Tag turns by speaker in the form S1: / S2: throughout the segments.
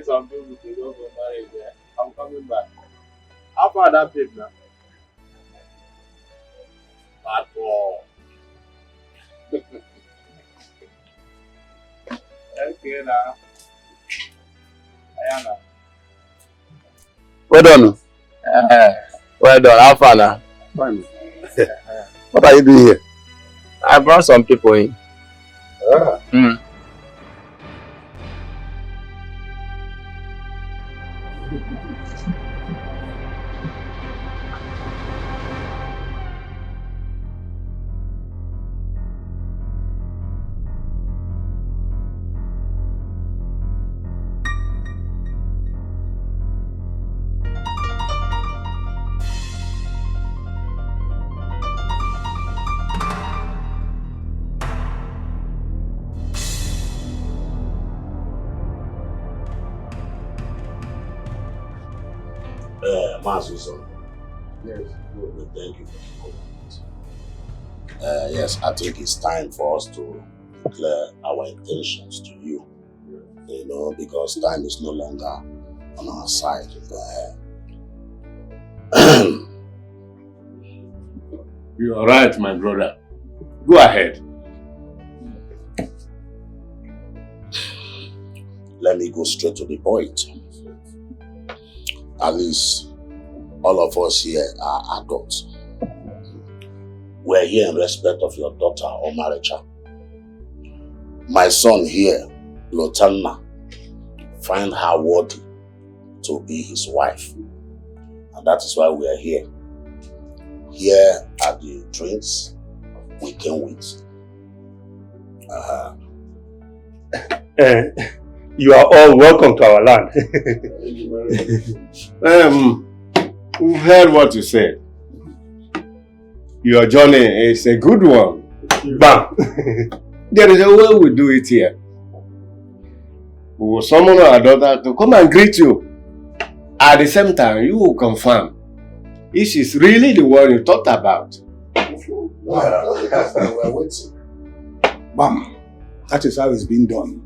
S1: telling some people to go for marriage. Yeah? I'm coming back. How far that paid now? Bad boy. Okay now. Ayana.
S2: Well done. Well done. How far now?
S1: Fine.
S2: What are you doing here? I brought some people in.
S3: Master, yes, thank you for the comment. Yes, I think it's time for us to declare our intentions to you. You know, because time is no longer on our side.
S1: You are right, my brother. Go ahead.
S3: Let me go straight to the point. At least all of us here are adults. We're here in respect of your daughter or marriage. My son here, Lotanna, find her worthy to be his wife. And that is why we are here. Here are the drinks we came with.
S4: You are all welcome to our land.
S1: We've heard what you said. Your journey is a good one. Bam! There is a way we do it here. We will summon our daughter to come and greet you. At the same time, you will confirm if she's really the one you thought about.
S3: We're waiting.
S5: Bam! That is how it's been done.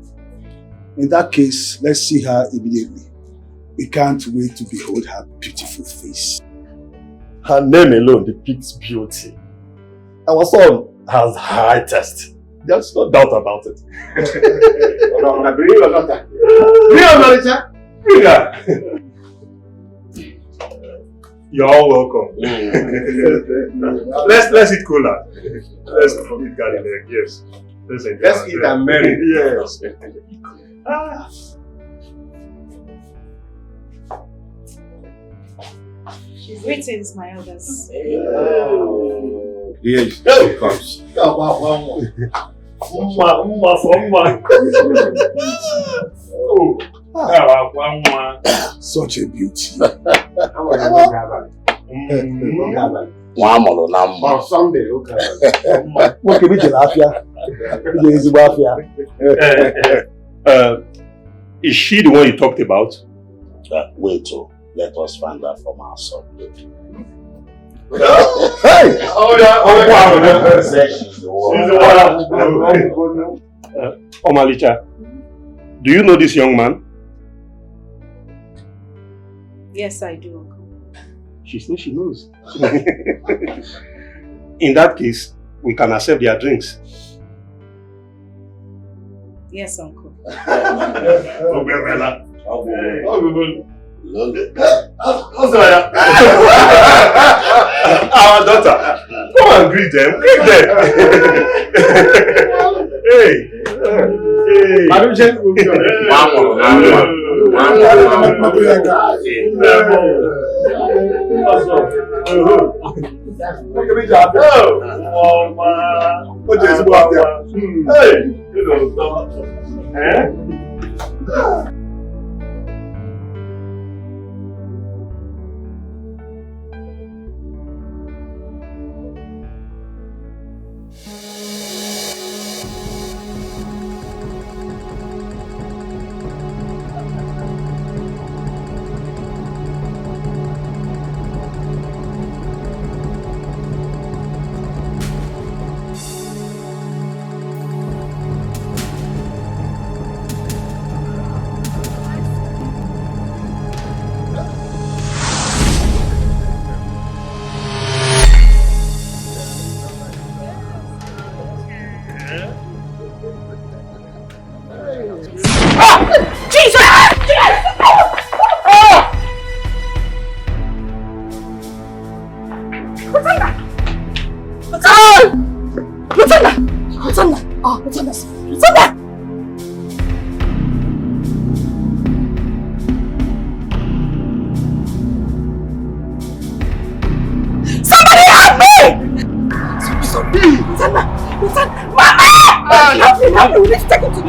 S5: In that case, let's see her immediately. We can't wait to behold her beautiful face.
S4: Her name alone depicts beauty. Our son has high taste. There's no doubt about it. You're all welcome. let's eat cola. Let's eat garlic egg, yes. Let's
S1: eat and marry.
S4: Yes.
S6: Greetings, my elders.
S1: Here she comes.
S5: Such a beauty.
S1: Someday,
S4: is she the one you talked about?
S3: Wait till let us find out from our son.
S1: Hey!
S4: Omalicha, do you know this young man?
S6: Yes, I do, Uncle.
S4: She says she knows. In that case, we can accept their drinks.
S6: Yes, Uncle.
S4: Our daughter, come and greet them. Greet them. Hey.
S2: You need to take him to the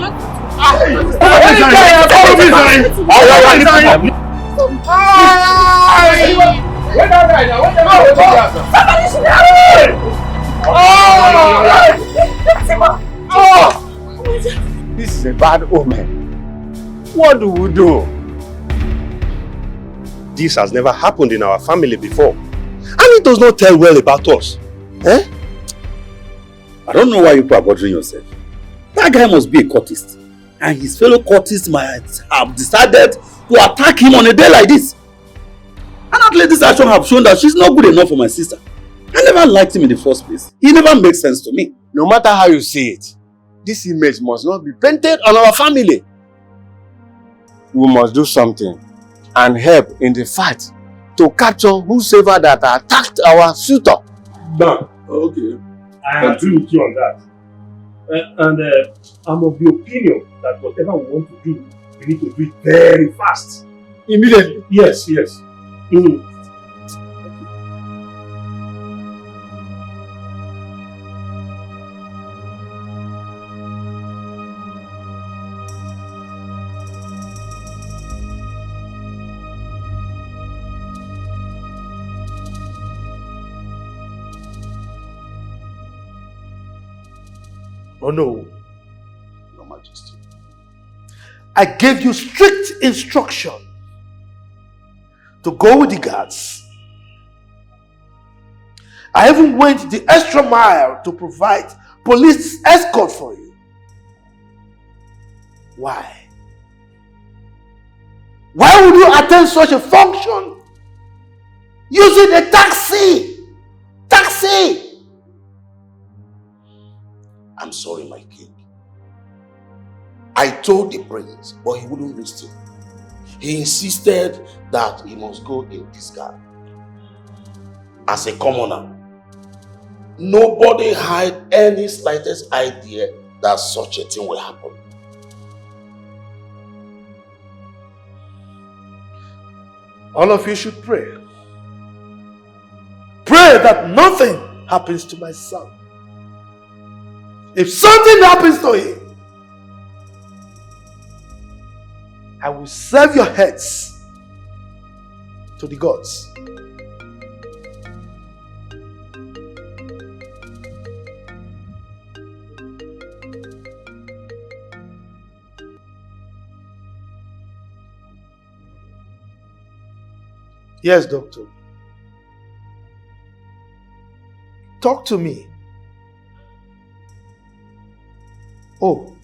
S1: This is a bad omen. What do we do?
S4: This has never happened in our family before. And it does not tell well about us. Eh?
S7: I don't know why you people are bothering yourself. That guy must be a cultist. And his fellow cultists might have decided to attack him on a day like this. And that lady's action have shown that she's not good enough for my sister. I never liked him in the first place. He never makes sense to me.
S1: No matter how you see it, this image must not be painted on our family. We must do something and help in the fight to capture whosoever that attacked our suitor.
S4: Done.
S1: Okay.
S4: I agree with you on that. And I'm of the opinion that whatever we want to do, we need to do it very fast.
S1: Immediately?
S4: Yes, yes.
S8: Oh no.
S3: Your Majesty.
S8: I gave you strict instruction to go with the guards. I even went the extra mile to provide police escort for you. Why? Why would you attend such a function using a taxi? Taxi!
S3: I'm sorry, my king. I told the prince, but he wouldn't listen. He insisted that he must go in disguise. As a commoner, nobody had any slightest idea that such a thing will happen.
S8: All of you should pray. Pray that nothing happens to my son. If something happens to him, I will serve your heads to the gods. Yes, doctor. Talk to me. Oh,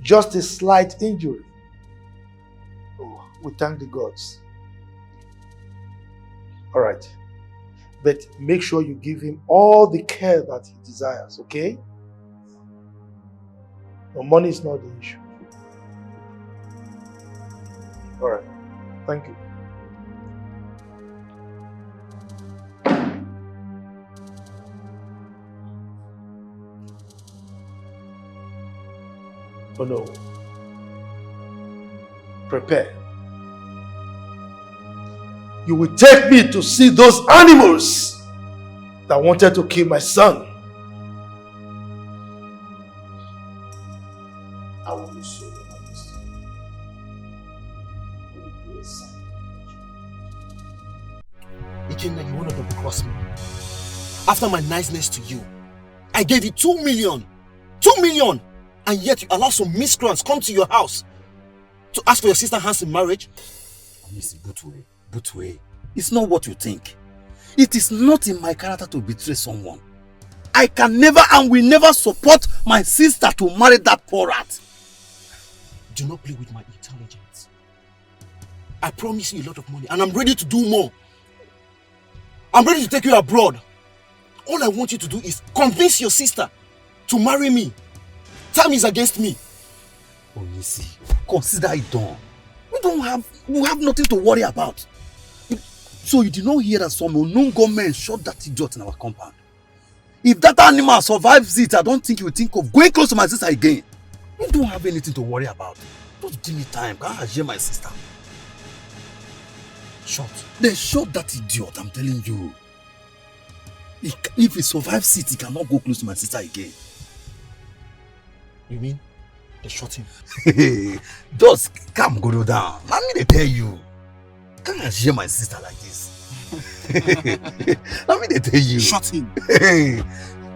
S8: just a slight injury. Oh, we thank the gods. All right. But make sure you give him all the care that he desires, okay? No, money is not the issue. All right. Thank you. Oh no. Prepare. You will take me to see those animals that wanted to kill my son.
S3: I will do so, Your Majesty.
S9: Ikenna, you want to double-cross me? After my niceness to you, I gave you 2 million. 2 million! And yet you allow some miscreants come to your house to ask for your sister's hand in marriage?
S7: Missy Butwe, it's not what you think. It is not in my character to betray someone. I can never and will never support my sister to marry that poor rat.
S9: Do not play with my intelligence. I promise you a lot of money and I'm ready to do more. I'm ready to take you abroad. All I want you to do is convince your sister to marry me. Time is against me.
S7: Oh, Missy, consider it done. We have nothing to worry about. So you did not hear that some unknown gunmen shot that idiot in our compound? If that animal survives it, I don't think you will think of going close to my sister again. You don't have anything to worry about. Just give me time. Can I hear my sister? Shot. They shot that idiot, I'm telling you. If he survives it, he cannot go close to my sister again.
S9: You mean they shot him?
S7: Just calm, go down. Let me they tell you. Can't I share my sister like this? Let me they tell you.
S9: Shot him.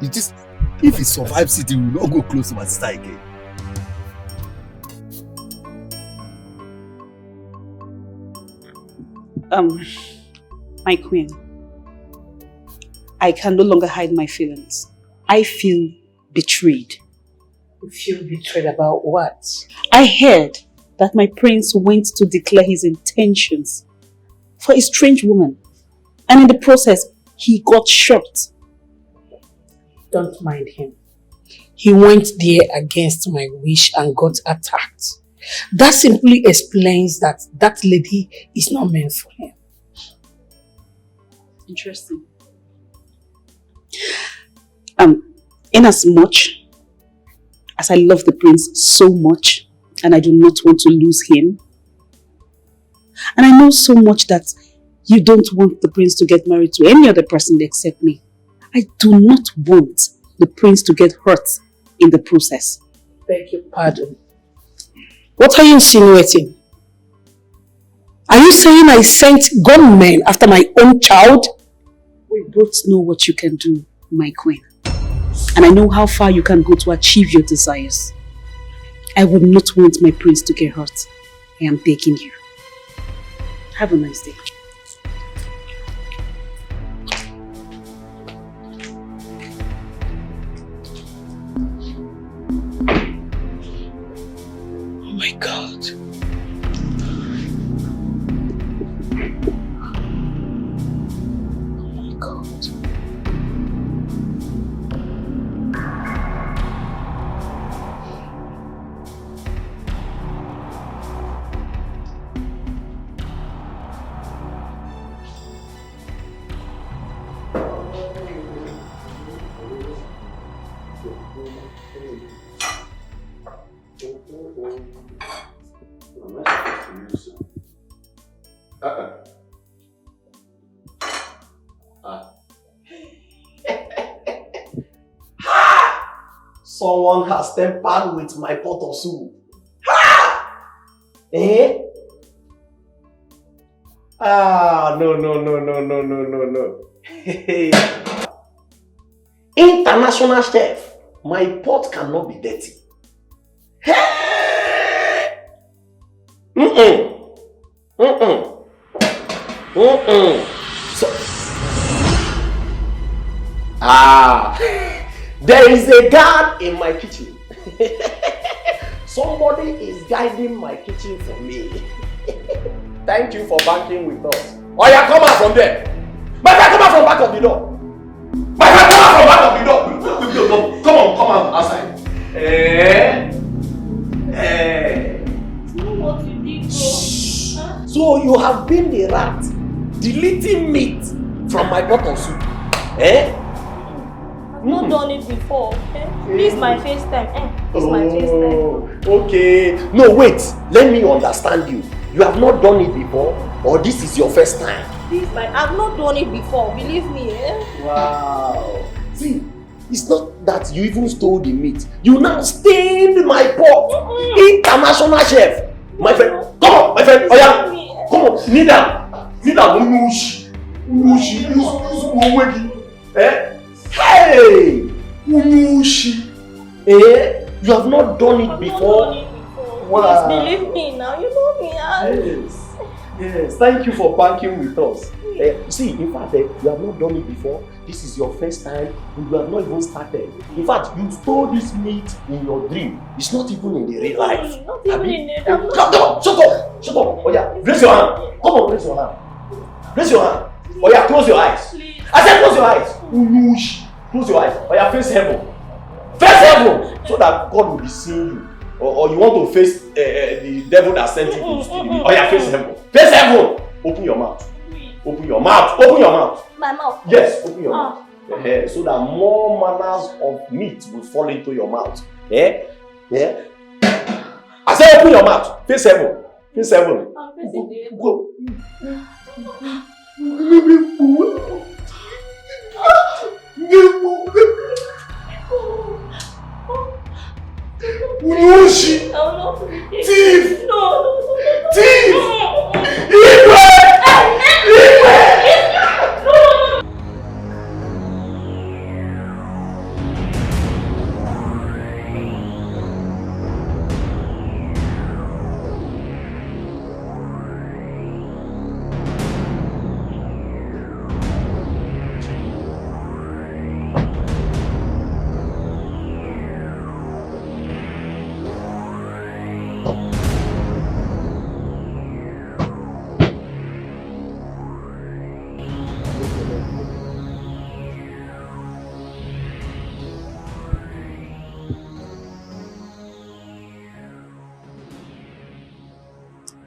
S7: It just, if he survives it, he will not go close to my sister again.
S6: My queen, I can no longer hide my feelings. I feel betrayed.
S10: You feel betrayed about what?
S6: I heard that my prince went to declare his intentions for a strange woman. And in the process, he got shot.
S10: Don't mind him. He went there against my wish and got attacked. That simply explains that that lady is not meant for him.
S6: Interesting. In as much as I love the prince so much and I do not want to lose him, and I know so much that you don't want the prince to get married to any other person except me, I do not want the prince to get hurt in the process.
S10: Beg your pardon. What are you insinuating? Are you saying I sent gunmen after my own child?
S6: We both know what you can do, my queen. And I know how far you can go to achieve your desires. I would not want my prince to get hurt. I am begging you. Have a nice day.
S10: Oh my God. Oh my God.
S8: Someone has tempered with my pot of soup. Ha! Eh? No. International chef, my pot cannot be dirty. Hey! So, there is a guard in my kitchen. Somebody is guiding my kitchen for me. Thank you for banking with us. Oh yeah, come out from there. My friend, come out from back of the door. My friend, come out from back of the door. Come on, outside.
S11: What you did, huh?
S8: So you have been the rat, deleting meat from my pot of soup.
S11: I've not done it before. This is my first time. This is my first time.
S8: Okay. No, wait. Let me understand you. You have not done it before, or this is your first time?
S11: I've not done it before. Believe me.
S8: Wow. See, it's not that you even stole the meat. You now stained my pot. International chef. My friend, come on, my friend. Oh yeah. Come on, kneel down. Kneel down. Hey! You have not done it before?
S11: Wow. Please believe me now, you know me.
S8: Yes, thank you for banking with us. See, in fact, you have not done it before. This is your first time, and you have not even started. In fact, you stole this meat in your dream. It's not even in the real life.
S11: Not even in the real life.
S8: Come on, shut up. Oh yeah, raise your hand. Come on, raise your hand. Raise your hand. Oh yeah, close your eyes. Please. I said close your eyes. Close your eyes. Oh yeah, face heaven. Face heaven! So that God will be seeing you. Or you want to face the devil that sent you to steal it. Oh yeah, face heaven. Face heaven! Open your mouth. Open your mouth. Open your mouth.
S11: My mouth?
S8: Yes, open your mouth. So that more manners of meat will fall into your mouth. Yeah? I said open your mouth. Face heaven. Face heaven.
S11: I'm facing the
S8: Go.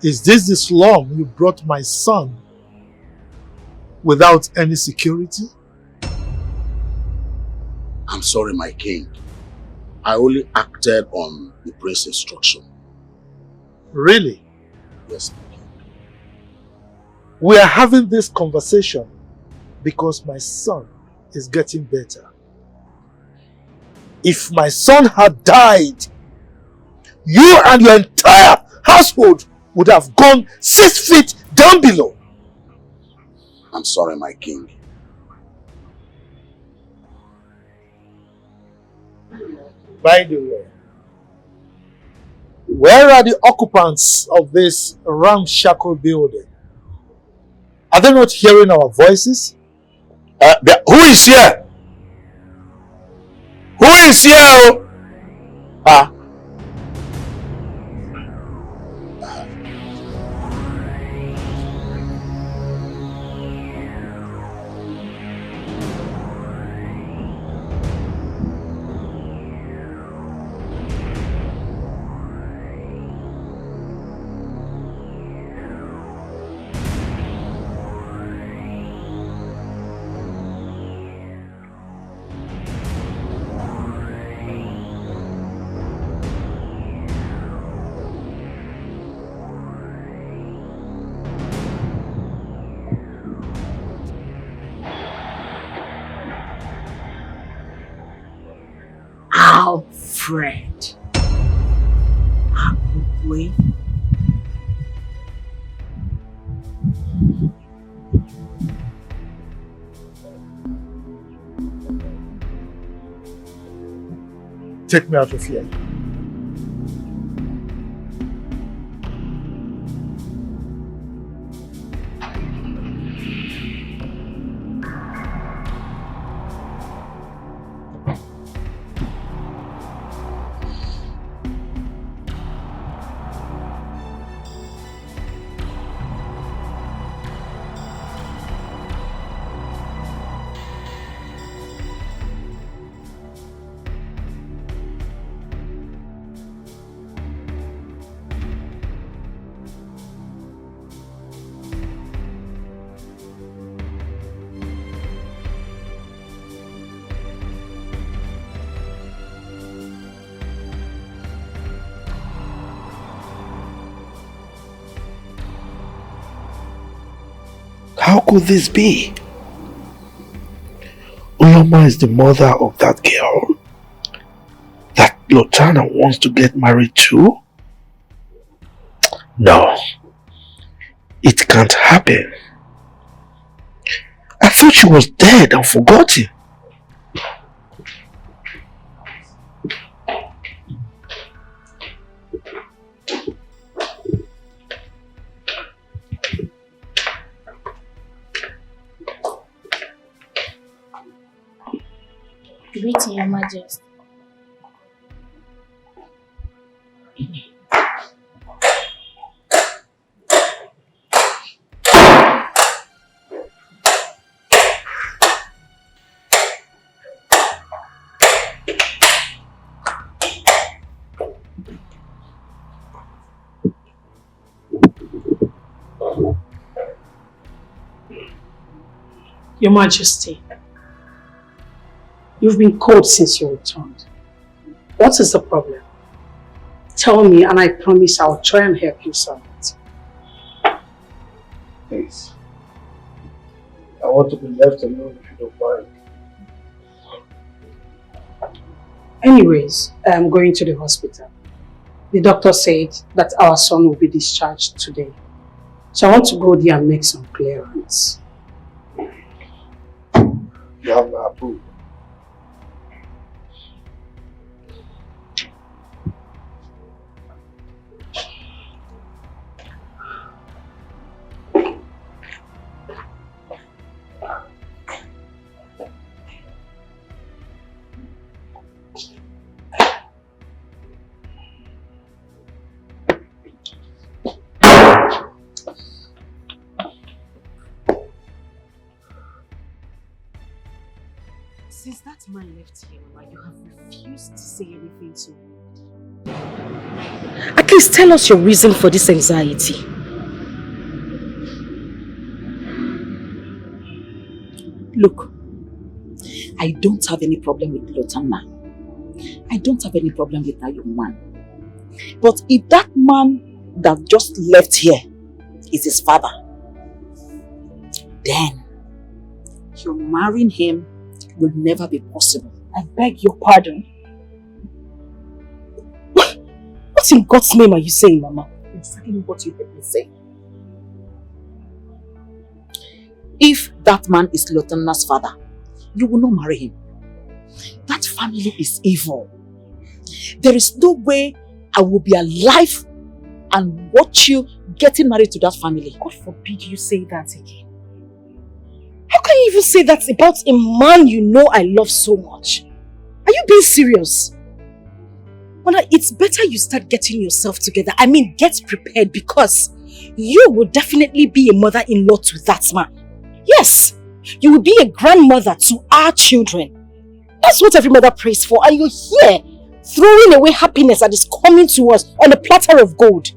S12: Is this the slum you brought my son without any security?
S3: I'm sorry, my king. I only acted on the prince's instruction.
S12: Really?
S3: Yes, my king.
S12: We are having this conversation because my son is getting better. If my son had died, you and your entire household would have gone 6 feet down below.
S3: I'm sorry, my king.
S12: By the way, where are the occupants of this ramshackle building? Are they not hearing our voices?
S2: Who is here? Who is here?
S10: Alfred. Wait.
S12: Take me out of here.
S13: How could this be? Uloma is the mother of that girl that Lotana wants to get married to? No, it can't happen. I thought she was dead and forgotten.
S11: Greeting, Your Majesty.
S10: Your Majesty, you've been cold since you returned. What is the problem? Tell me and I promise I'll try and help you solve it.
S12: Please. I want to be left alone if you don't mind.
S10: Anyways, I'm going to the hospital. The doctor said that our son will be discharged today. So I want to go there and make some clearance.
S13: You have my approval.
S6: Since that man left here, Mama, you have refused to say anything to me. At least tell us your reason for this anxiety. Look, I don't have any problem with Lotana. I don't have any problem with that young man. But if that man that just left here is his father, then you're marrying him will never be possible.
S10: I beg your pardon. What in God's name are you saying, Mama?
S6: Exactly what you heard me say. If that man is Lotana's father, you will not marry him. That family is evil. There is no way I will be alive and watch you getting married to that family.
S10: God forbid you say that again. How can you even say that about a man you know I love so much? Are you being serious? Mother, it's better you start getting yourself together. I mean, get prepared, because you will definitely be a mother-in-law to that man. Yes, you will be a grandmother to our children. That's what every mother prays for. And you're here throwing away happiness that is coming to us on a platter of gold.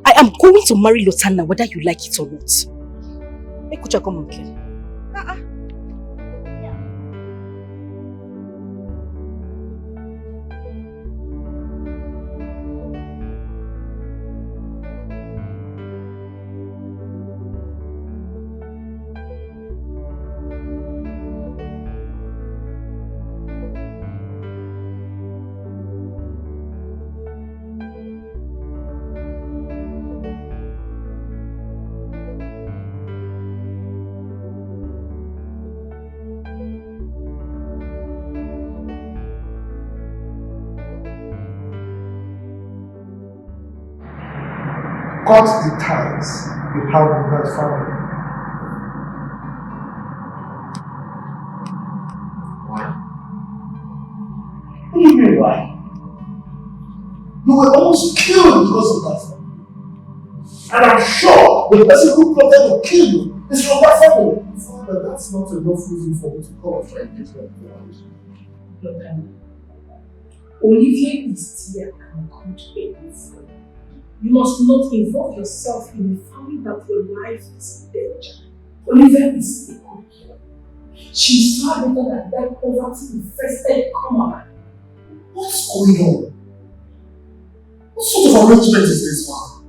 S10: I am going to marry Lotana whether you like it or not. Hey, Kucha, come on, okay?
S13: Cut the ties you have with that family.
S8: Why? What do you mean why? You were almost killed because of that family. And I'm sure the person who plotted to kill you is from that family.
S13: Father, that's not enough reason for me to call for engagement.
S10: Look, Olivia is dear and good enough. You must not involve yourself in a family that your life is in danger. Olivia is a good girl. She's far better than that poverty-infested commoner.
S8: What's going on? What sort of arrangement is this, Father?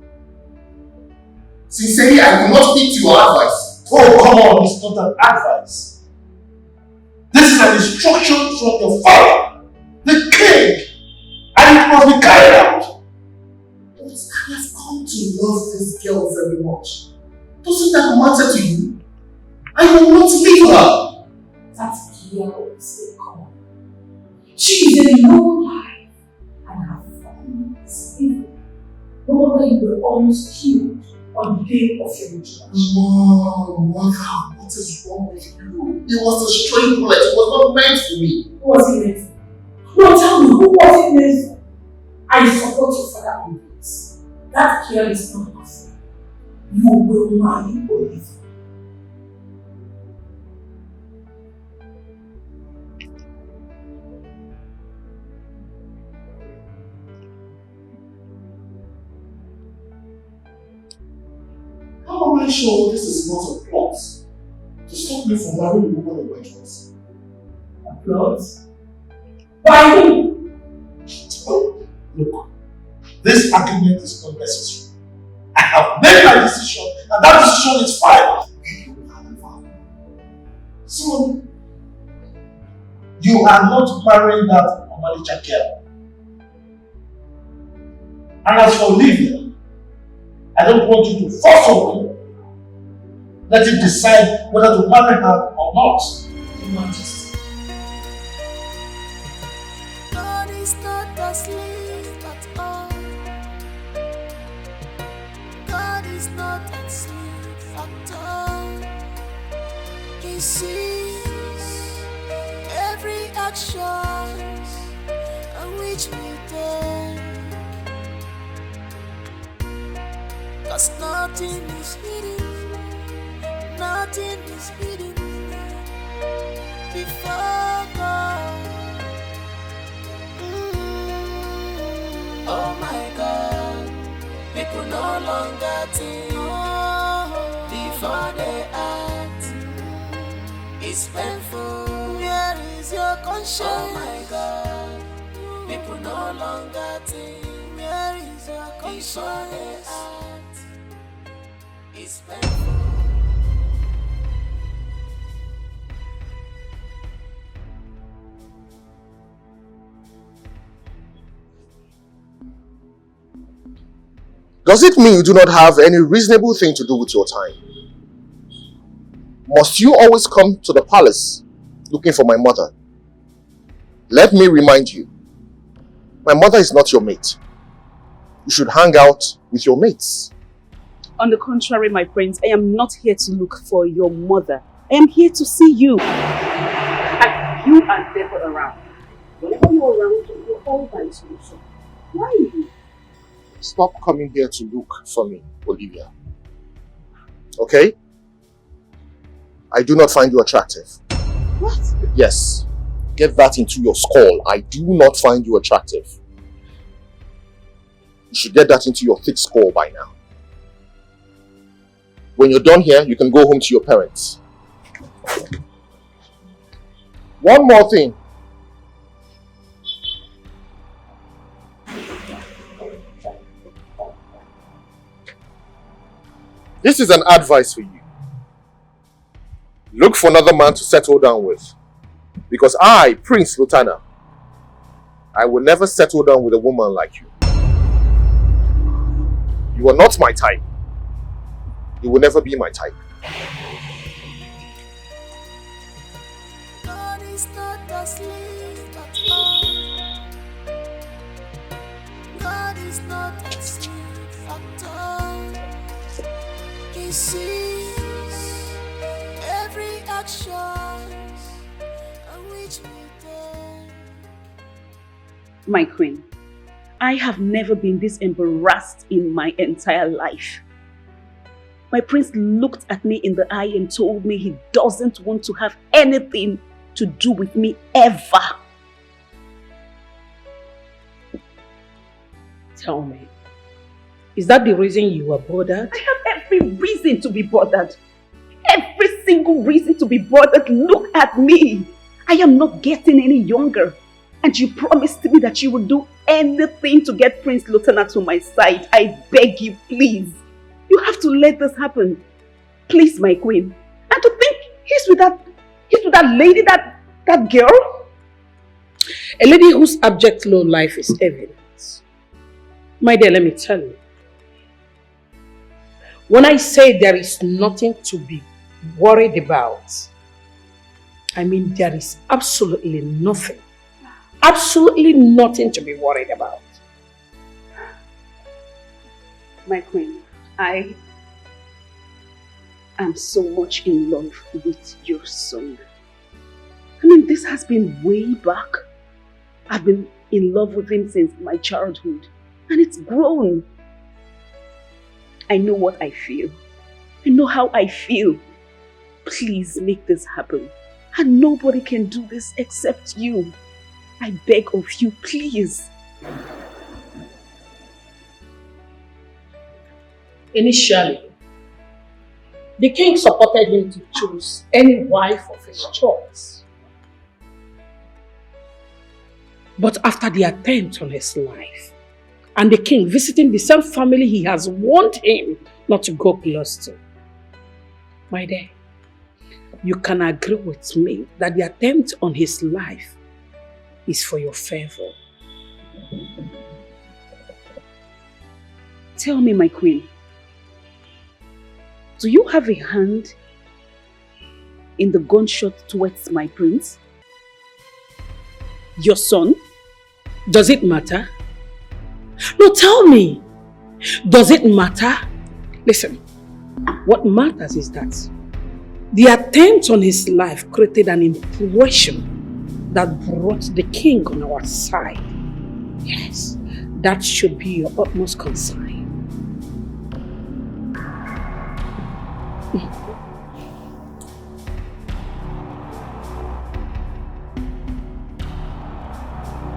S8: Sincerely, I will not heed your advice. Oh, come on, it's not an advice. This is an instruction from your father, the king, and it must be carried out. But I have come to love this girl very much. Doesn't that matter to you? I will not leave her.
S10: That girl is a commoner. She is a low life, and her family is evil. No wonder you were almost killed on the day of your introduction.
S8: Mom, what is wrong with you? It was a stray bullet. It was not meant for me.
S10: Who was it meant for? No, tell me, who was it meant for? I support your father on this. That girl is not good. You will marry Olivia.
S8: How am I sure this is not a plot to stop me from marrying a woman of my choice?
S10: A plot? By who?
S8: Oh, look, this argument is not necessary. I have made my decision, and that decision is final. So, you are not marrying that Omalicha girl. And as for Olivia,
S12: I don't want you to force someone. Let him decide whether to marry her or not. Your Majesty.
S14: God is not asleep at all. God is not asleep at all. He sees every action on which we take. 'Cause nothing is hidden, nothing is hidden before God. Oh my God, people no longer think before they act. It's painful. Where is your conscience? Oh my God, people no longer think. Where is your conscience? Before they act. It's painful.
S2: Does it mean you do not have any reasonable thing to do with your time? Must you always come to the palace looking for my mother? Let me remind you, my mother is not your mate. You should hang out with your mates.
S6: On the contrary, my prince, I am not here to look for your mother. I am here to see you. And you are never around. Whenever you're around, you're all by yourself. Why are you?
S2: Stop coming here to look for me, Olivia. Okay? I do not find you attractive.
S6: What?
S2: Yes. Get that into your skull. I do not find you attractive. You should get that into your thick skull by now. When you're done here, you can go home to your parents. One more thing. This is an advice for you. Look for another man to settle down with. Because I, Prince Lutana, I will never settle down with a woman like you. You are not my type. You will never be my type.
S14: God is not asleep at all. God is not asleep at all. He sees every action on which we take.
S6: My queen, I have never been this embarrassed in my entire life. My prince looked at me in the eye and told me he doesn't want to have anything to do with me ever.
S10: Tell me, is that the reason you were bothered?
S6: I have every reason to be bothered. Every single reason to be bothered. Look at me. I am not getting any younger. And you promised me that you would do anything to get Prince Lutana to my side. I beg you, please. You have to let this happen. Please, my queen. And to think he's with that lady, that girl.
S10: A lady whose abject low life is evident. My dear, let me tell you. When I say there is nothing to be worried about, I mean there is absolutely nothing. Absolutely nothing to be worried about.
S6: My queen, I am so much in love with your son. I mean, this has been way back. I've been in love with him since my childhood, and it's grown. I know what I feel. I know how I feel. Please make this happen. And nobody can do this except you. I beg of you, please.
S10: Initially, the king supported him to choose any wife of his choice. But after the attempt on his life, and the king visiting the same family he has warned him not to go close to, my dear, you can agree with me that the attempt on his life is for your favor.
S6: Tell me, my queen, Do you have a hand in the gunshot towards my prince? Your son?
S10: Does it matter? No, tell me. Does it matter? Listen, what matters is that the attempt on his life created an impression that brought the king on our side. Yes, that should be your utmost concern.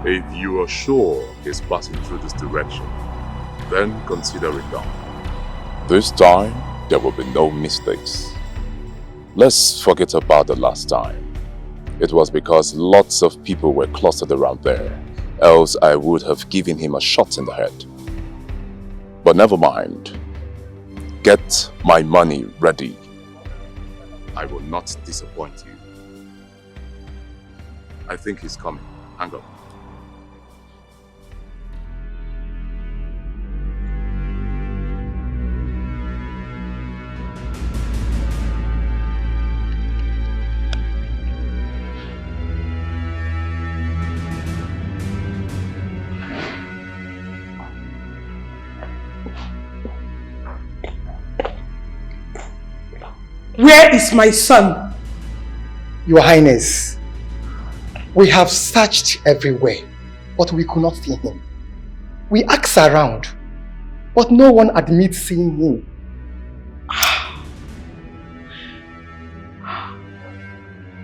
S15: If you are sure he's passing through this direction, then consider it done. This time, there will be no mistakes. Let's forget about the last time. It was because lots of people were clustered around there, else I would have given him a shot in the head. But never mind. Get my money ready. I will not disappoint you. I think he's coming. Hang up.
S12: Where is my son? Your Highness, we have searched everywhere, but we could not see him. We asked around, but no one admits seeing him.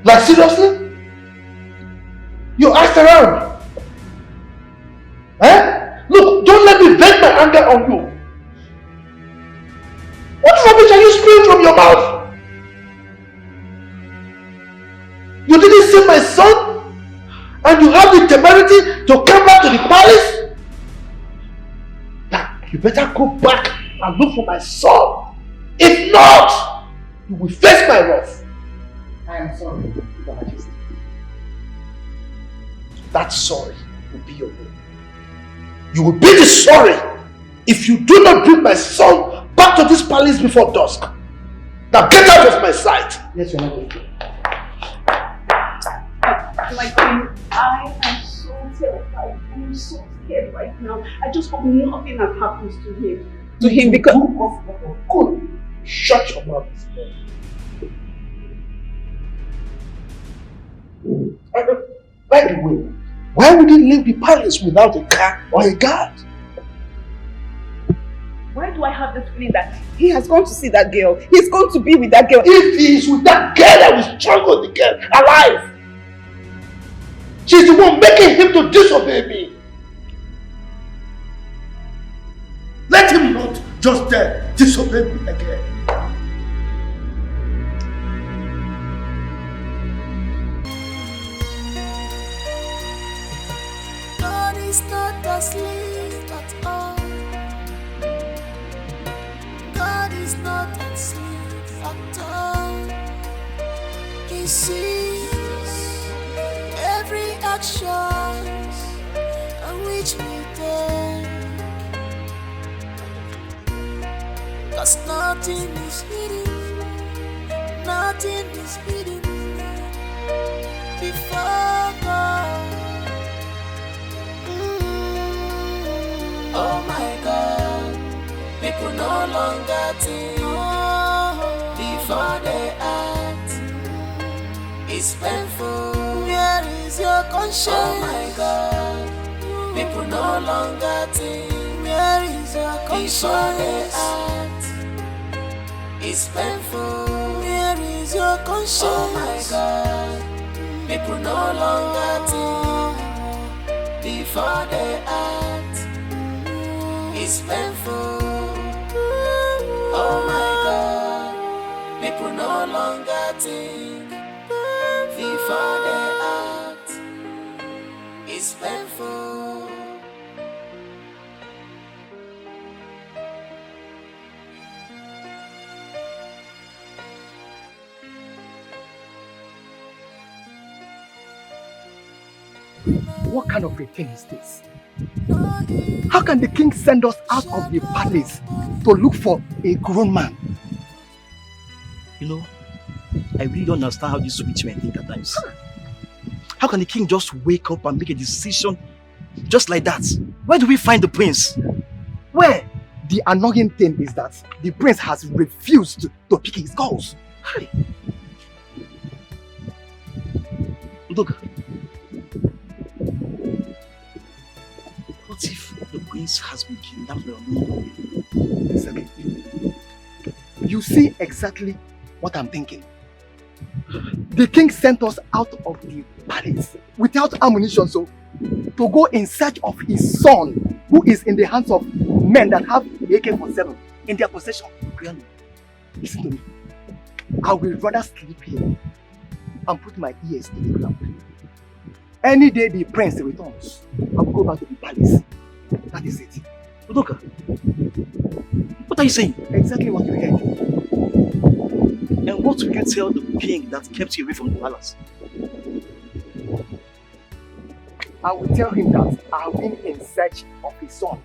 S12: Like seriously? You asked around? Eh? Look, don't let me vent my anger on you. What rubbish are you spewing from your mouth? You didn't see my son? And you have the temerity to come back to the palace? Now, you better go back and look for my son. If not, you will face my wrath. I am sorry, Your Majesty. That sorry will be your will. You will be the sorry if you do not bring my son back to this palace before dusk. Now get out of my sight. Yes, Your Majesty.
S6: My queen, I am so terrified. I am so scared right now. I just hope nothing has happens to him. Because...
S12: Good. Shut your mouth. By the way, why would he leave the palace without a car or a guard?
S6: Why do I have the feeling that he has gone to see that girl? He's going to be with that girl.
S12: If he is with that girl, I will strangle the girl alive. She's the one making him to disobey me. Let him not just disobey me again.
S14: God is not asleep at all. God is not asleep at all. He sees every action on which we take. 'Cause nothing is hidden, nothing is hidden before God. Oh my God, people no longer think before they act. It's painful. Where is your conscience? Oh my God, people no longer think. Where is your conscience? Before they act. It's painful. Where is your conscience? Oh my God, people no longer think before they act. It's painful. Oh my God, people no longer think before they act. It's painful.
S12: What kind of a thing is this? How can the king send us out of the palace to look for a grown man?
S9: You know, I really don't understand how these switch men think at times. How can the king just wake up and make a decision just like that? Where do we find the prince? Where?
S16: The annoying thing is that the prince has refused to pick his calls.
S9: Hey. Look. What if the prince has been kidnapped by unknown?
S16: Exactly. You see exactly what I'm thinking. The king sent us out of the palace without ammunition, so to go in search of his son, who is in the hands of men that have the AK-47 in their possession. Listen to me. I will rather sleep here and put my ears to the ground. Any day the prince returns, I will go back to the palace. That is it.
S9: Udoka, what are you saying?
S16: Exactly what you heard.
S9: And what will you tell the king that kept you away from the palace?
S16: I will tell him that I have been in search of his son.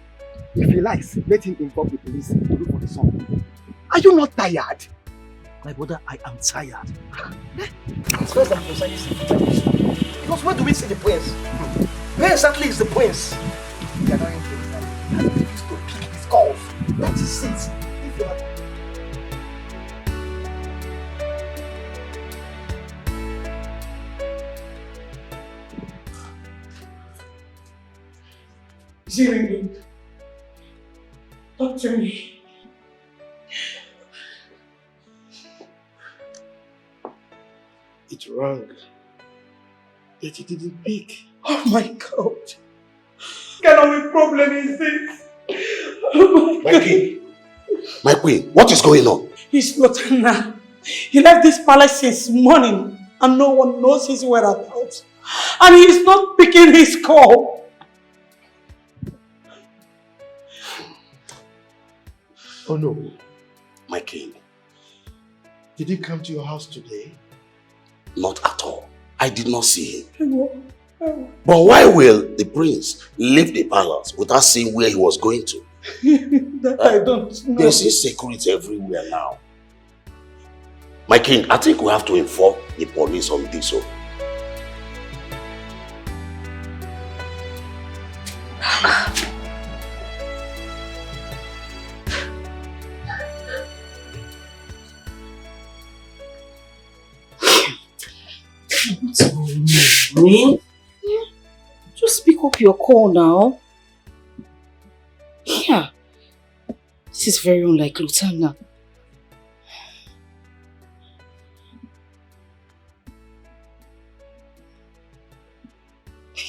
S16: If he likes, let him inform the police to look for the son. Are you not tired?
S9: My brother, I am tired. As far as I'm concerned, because where do we see the prince? Where exactly is the prince?
S16: They are not in the he refused to pick his calls. That is it. If you are...
S10: Is he ringing? Talk to me.
S13: It rang, yet he didn't pick.
S10: Oh my God. What kind of a problem is this? Oh
S3: my king, my queen, what is going on?
S10: He's not now. He left this palace since morning and no one knows his whereabouts. And he is not picking his call.
S13: Oh no.
S3: My king.
S13: Did he come to your house today?
S3: Not at all. I did not see him. But why will the prince leave the palace without saying where he was going to?
S10: That I don't know.
S3: There's security everywhere now. My king, I think we have to inform the police on this.
S6: What's going on? Just pick up your call now. Yeah. This is very unlike Lutana.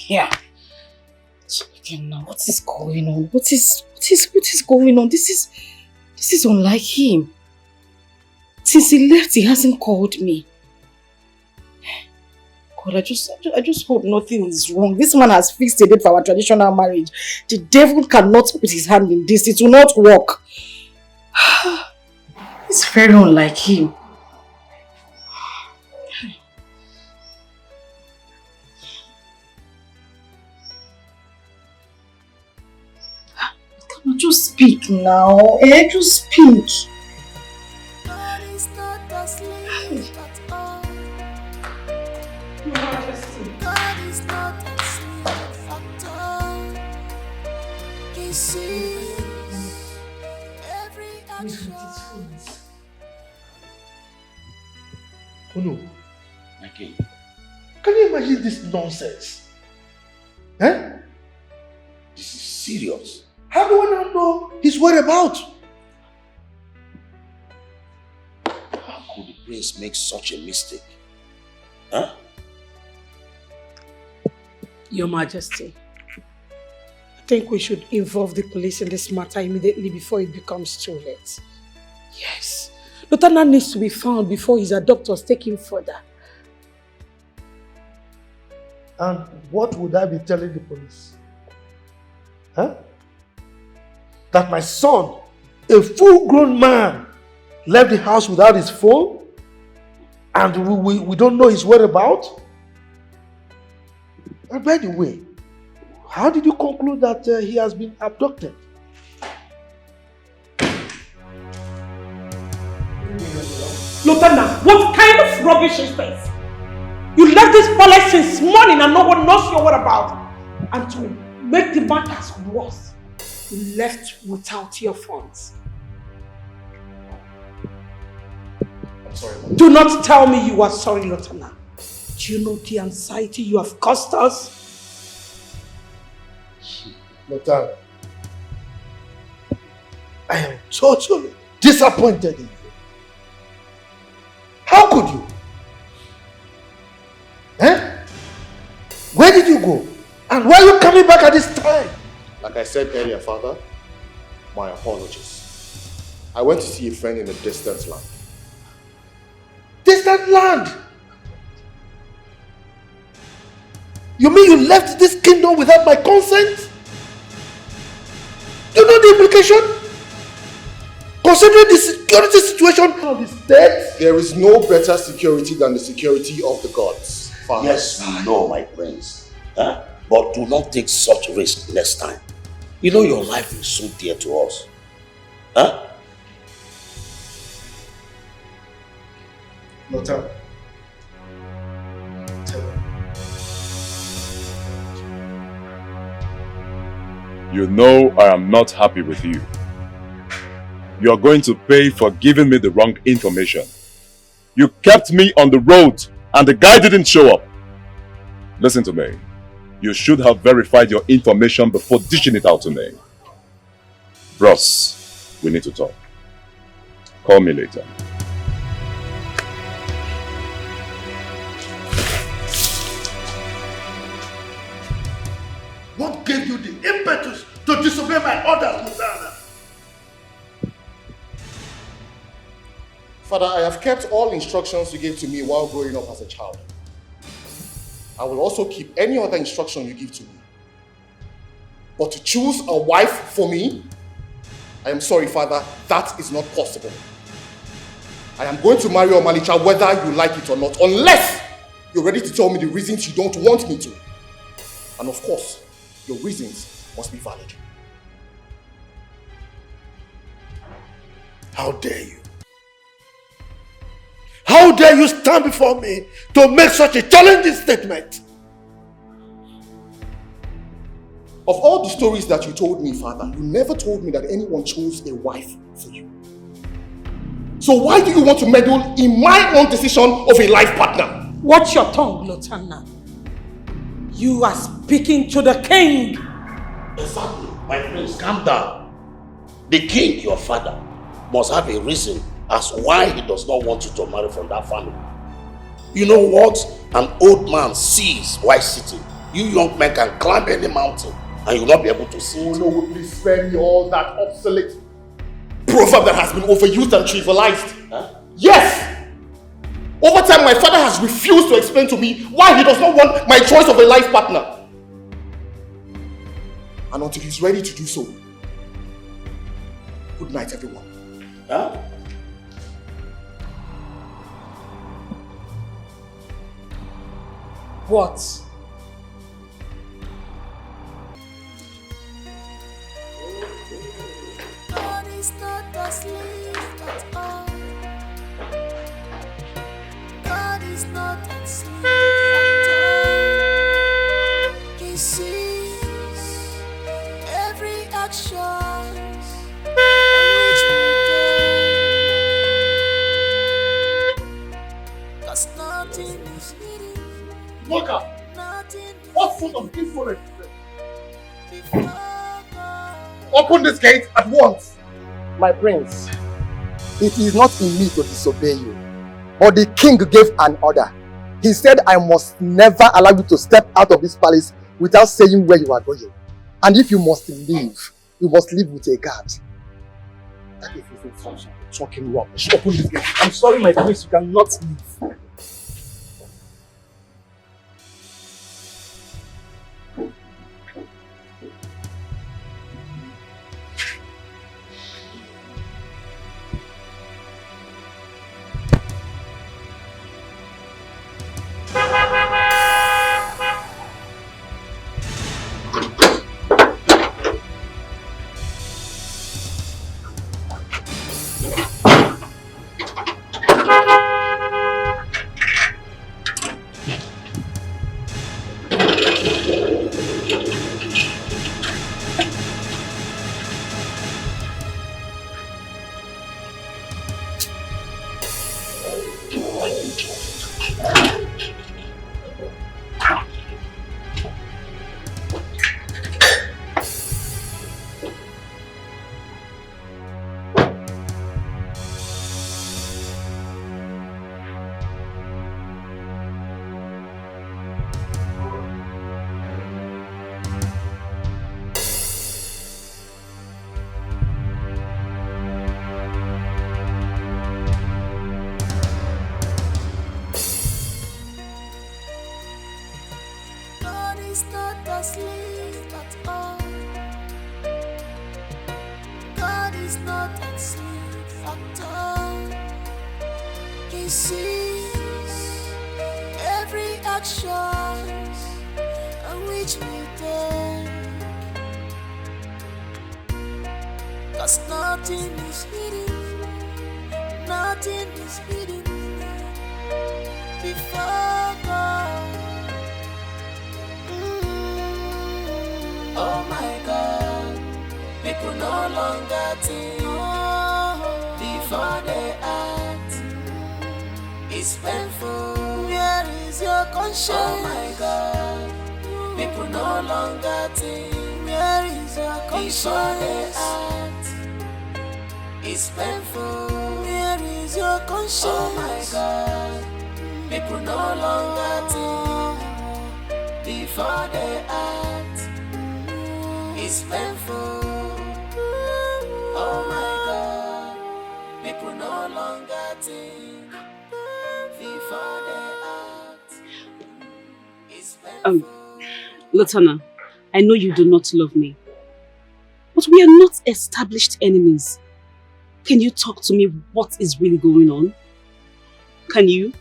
S6: Yeah. Again now, what is going on? What is going on? This is unlike him. Since he left, he hasn't called me. God, I just hope nothing is wrong. This man has fixed a date for our traditional marriage. The devil cannot put his hand in this. It will not work. It's very unlike him. Come on, just speak now. Just speak.
S14: God is not asleep at all. God is not asleep at all. He sees every action.
S13: Oh no.
S3: My king.
S13: Can you imagine this nonsense? Eh?
S3: This is serious.
S13: How do I not know his whereabouts?
S3: How could the prince make such a mistake? Huh?
S10: Your Majesty, I think we should involve the police in this matter immediately before it becomes too late. Yes. Lutana needs to be found before his adopters take him further.
S13: And what would I be telling the police? Huh? That my son, a full-grown man, left the house without his phone? And we don't know his whereabouts? And by the way, how did you conclude that he has been abducted?
S10: Lieutenant, what kind of rubbish is this? You left this palace since morning and no one knows your whereabouts. And to make the matters worse, you left without your funds.
S2: I'm sorry.
S10: Do not tell me you are sorry, Lieutenant. Do you know the anxiety you have caused us?
S13: Lieutenant, I am totally disappointed in you. How could you? Eh? Where did you go? And why are you coming back at this time?
S2: Like I said earlier, Father, my apologies. I went to see a friend in a distant land.
S13: Distant land? You mean you left this kingdom without my consent? Do you know the implication? Considering the security situation of the state?
S2: There is no better security than the security of the gods, Father.
S3: Yes, we know, my prince. Huh? But do not take such risk next time. You know your life is so dear to us. Huh?
S2: Nota.
S15: You know I am not happy with you. You are going to pay for giving me the wrong information. You kept me on the road and the guy didn't show up. Listen to me. You should have verified your information before dishing it out to me. Bros, we need to talk. Call me later.
S13: What gave you the impetus to disobey my orders, Mutana?
S2: Father, I have kept all instructions you gave to me while growing up as a child. I will also keep any other instruction you give to me. But to choose a wife for me, I am sorry, Father, that is not possible. I am going to marry Omalicha whether you like it or not, unless you're ready to tell me the reasons you don't want me to. And of course, your reasons must be valid.
S13: How dare you? How dare you stand before me to make such a challenging statement?
S2: Of all the stories that you told me, Father, you never told me that anyone chose a wife for you. So why do you want to meddle in my own decision of a life partner?
S10: Watch your tongue, Lieutenant. You are speaking to the king.
S3: Exactly. My prince, calm down. The king, your father, must have a reason as why he does not want you to marry from that family. You know what? An old man sees while sitting. You young men can climb any mountain and you will not be able to see it.
S2: Oh no, please spare me all that obsolete proverb that has been overused and trivialized.
S3: Huh?
S2: Yes! Over time, my father has refused to explain to me why he does not want my choice of a life partner. And until he's ready to do so, good night, everyone.
S3: Huh?
S10: What?
S14: God is not asleep at all. God is not asleep at all. He sees every action which we do. 'Cause nothing is hidden.
S13: Walker, what sort of insolence is this? Open this gate at once.
S16: My prince, it is not in me to disobey you, but the king gave an order. He said I must never allow you to step out of this palace without saying where you are going. And if you must leave, you must leave with a guard. That is his instruction. Talking rubbish. Open this gate. I'm sorry, my prince, you cannot leave.
S14: is not asleep at all. He sees every action on which we take. 'Cause nothing is hidden, nothing is hidden before God. Oh my God, people no longer think before they act. It's painful. Where is your conscience? Oh my God, people no longer think. Where is your conscience? Before they act. It's painful. Where is your conscience? Oh my God, people no longer think before they act. It's painful. Oh my God, people no longer think before they act. It's painful.
S6: Lotana, I know you do not love me, but we are not established enemies. Can you talk to me what is really going on? Can you?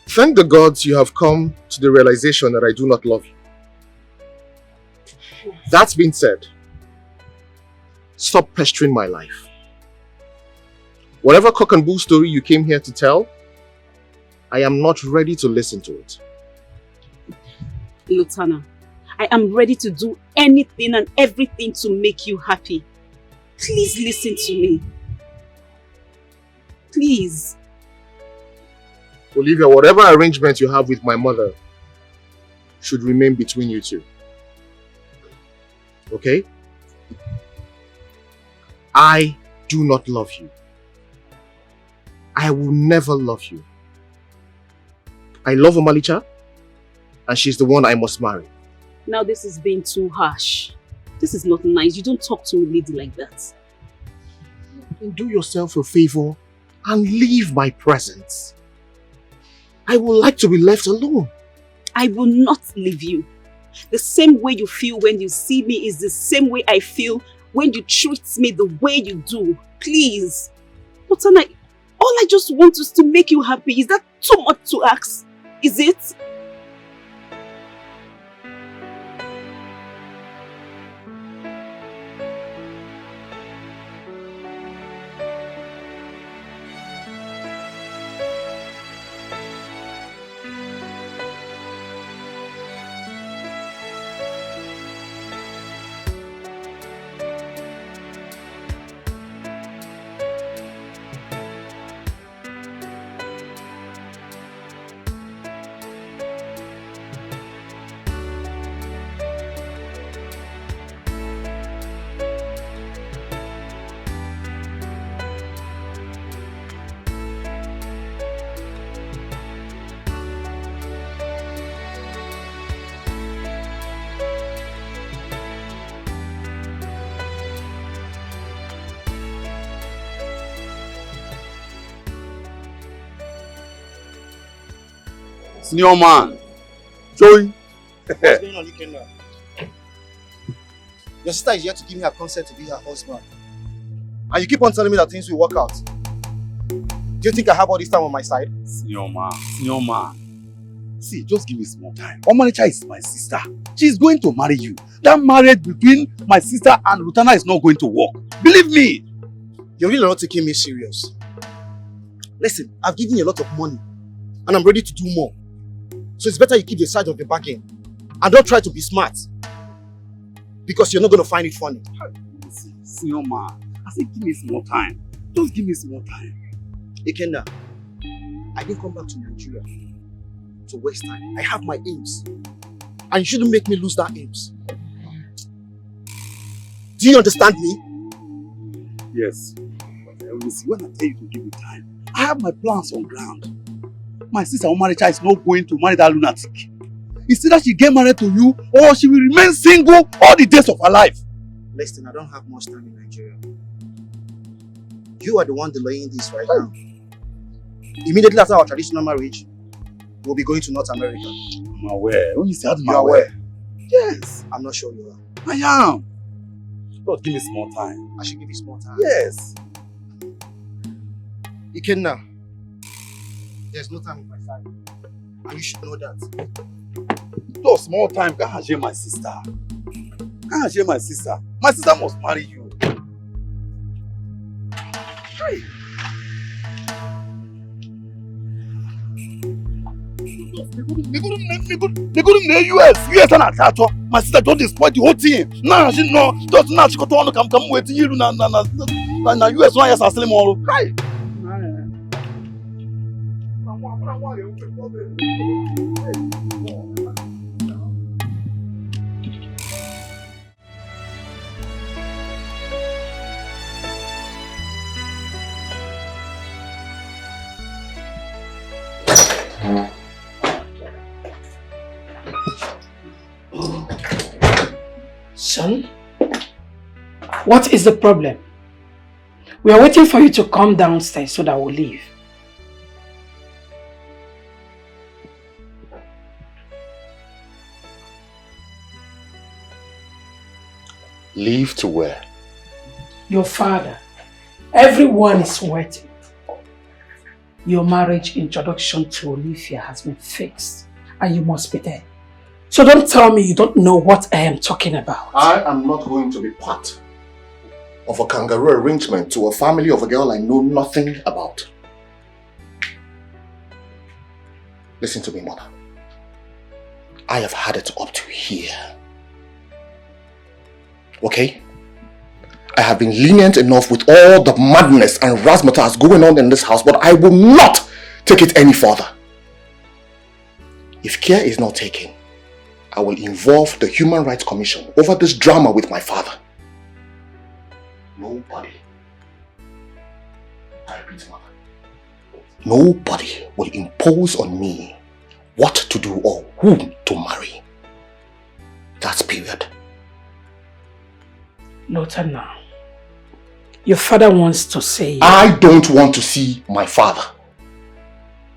S2: Thank the gods you have come to the realization that I do not love you. That being said, stop pestering my life. Whatever cock and bull story you came here to tell, I am not ready to listen to it.
S6: Lotana, I am ready to do anything and everything to make you happy. Please listen to me. Please.
S2: Olivia, whatever arrangement you have with my mother should remain between you two. Okay? I do not love you. I will never love you. I love Omalicha, and she's the one I must marry.
S6: Now this is being too harsh. This is not nice. You don't talk to a lady like that.
S2: Do yourself a favor and leave my presence. I would like to be left alone.
S6: I will not leave you. The same way you feel when you see me is the same way I feel when you treat me the way you do. Please. Lotana, all I just want is to make you happy. Is that too much to ask? Is it?
S7: Senior man. Joey.
S12: What's going on, Ikenna? Your sister is here to give me her consent to be her husband. And you keep on telling me that things will work out. Do you think I have all this time on my side?
S7: Senior man. See, just give me some more time. Omalicha is my sister. She's going to marry you. That marriage between my sister and Rutana is not going to work. Believe me.
S12: You're really not taking me serious. Listen, I've given you a lot of money. And I'm ready to do more. So it's better you keep the side of the bargain. And don't try to be smart. Because you're not going to find it funny.
S7: Senior man, I said give me some more time. Just give me some more time.
S12: Ikenna, I didn't come back to Nigeria to waste time. I have my aims. And you shouldn't make me lose that aims. Do you understand me?
S7: Yes. But I will see when I tell you to give me time. I have my plans on ground. My sister Omalicha is not going to marry that lunatic. It's either she get married to you or she will remain single all the days of her life.
S12: Listen, I don't have much time in Nigeria. You are the one delaying this right now.
S16: Immediately after our traditional marriage, we'll be going to North America.
S7: I'm aware. When you say
S16: You are aware?
S7: Yes.
S16: I'm not sure you are.
S7: I am. But give me small time.
S16: I should give you small time.
S7: Yes.
S16: Ikenna, there's no time on my side. And you should know that.
S7: Just small time. Can't share my sister. Can't share my sister. My sister must marry you. Hey. They go to the US and attack. My sister don't destroy the whole thing. Now she know. Just now she got to come wait you na US one years asile mo. Hi.
S10: Son, what is the problem? We are waiting for you to come downstairs so that we'll leave.
S2: Leave to where?
S10: Your father. Everyone is waiting. Your marriage introduction to Olivia has been fixed and you must be there. So don't tell me you don't know what I am talking about.
S2: I am not going to be part of a kangaroo arrangement to a family of a girl I know nothing about. Listen to me, mother. I have had it up to here. Okay? I have been lenient enough with all the madness and razzmatazz going on in this house, but I will not take it any further. If care is not taken, I will involve the Human Rights Commission over this drama with my father. Nobody, I repeat, mother, nobody will impose on me what to do or whom to marry. That's period.
S10: Lotana, your father wants to say...
S2: I don't want to see my father.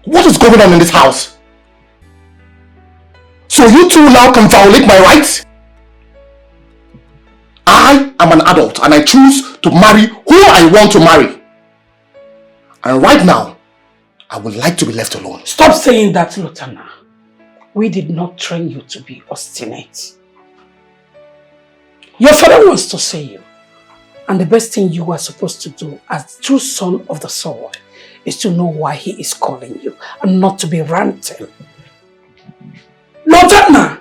S2: What is going on in this house? So you two now can violate my rights? I am an adult and I choose to marry who I want to marry. And right now, I would like to be left alone.
S10: Stop saying that, Lotana. We did not train you to be obstinate. Your father wants to see you. And the best thing you are supposed to do as true son of the soil is to know why he is calling you and not to be ranting. Lotana!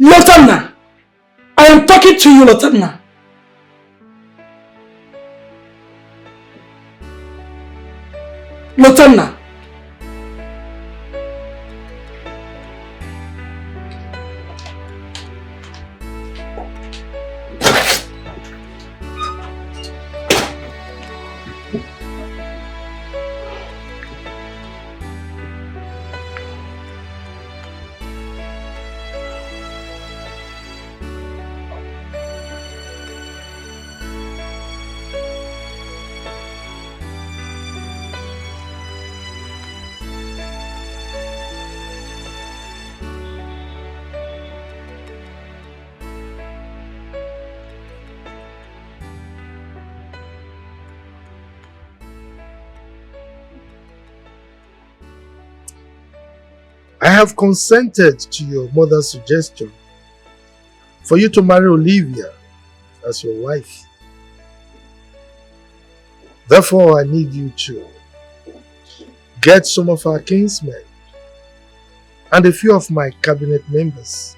S10: Lotana! I am talking to you, Lotana. Lotana!
S13: I have consented to your mother's suggestion for you to marry Olivia as your wife. Therefore, I need you to get some of our kinsmen and a few of my cabinet members.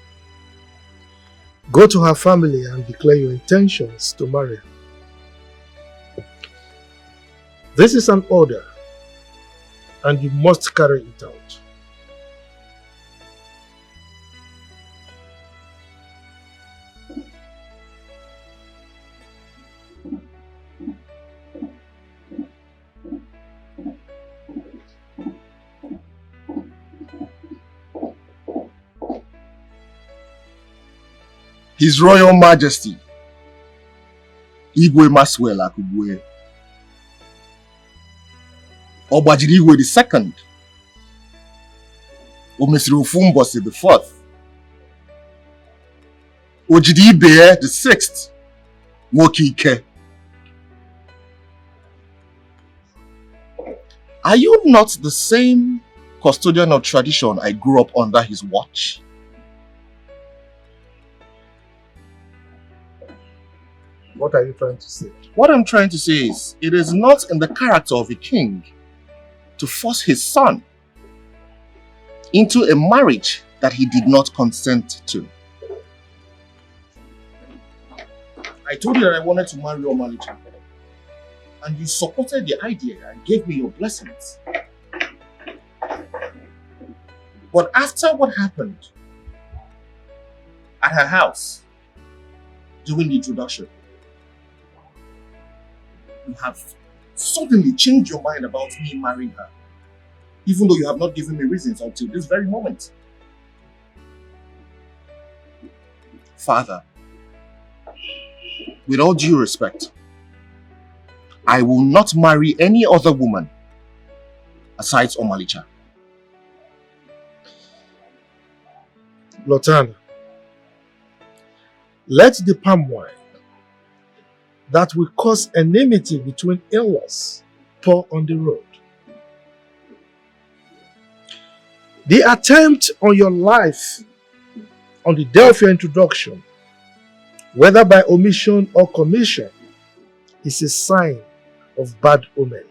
S13: Go to her family and declare your intentions to marry her. This is an order, and you must carry it out.
S2: His Royal Majesty, Igwe Maswell Akugwe, Obajiriwe the second. Omesiri Ofumbosi the fourth. Ojidibe the sixth. Wokike. Are you not the same custodian of tradition I grew up under his watch?
S13: What are you trying to say?
S2: What I'm trying to say is, it is not in the character of a king to force his son into a marriage that he did not consent to. I told you that I wanted to marry Omalicha, and you supported the idea and gave me your blessings. But after what happened at her house during the introduction, you have suddenly changed your mind about me marrying her, even though you have not given me reasons until this very moment. Father, with all due respect, I will not marry any other woman aside Omalicha.
S13: Lotana, let the palm wine that will cause enmity between in-laws pour on the road. The attempt on your life on the day of your introduction, whether by omission or commission, is a sign of bad omen.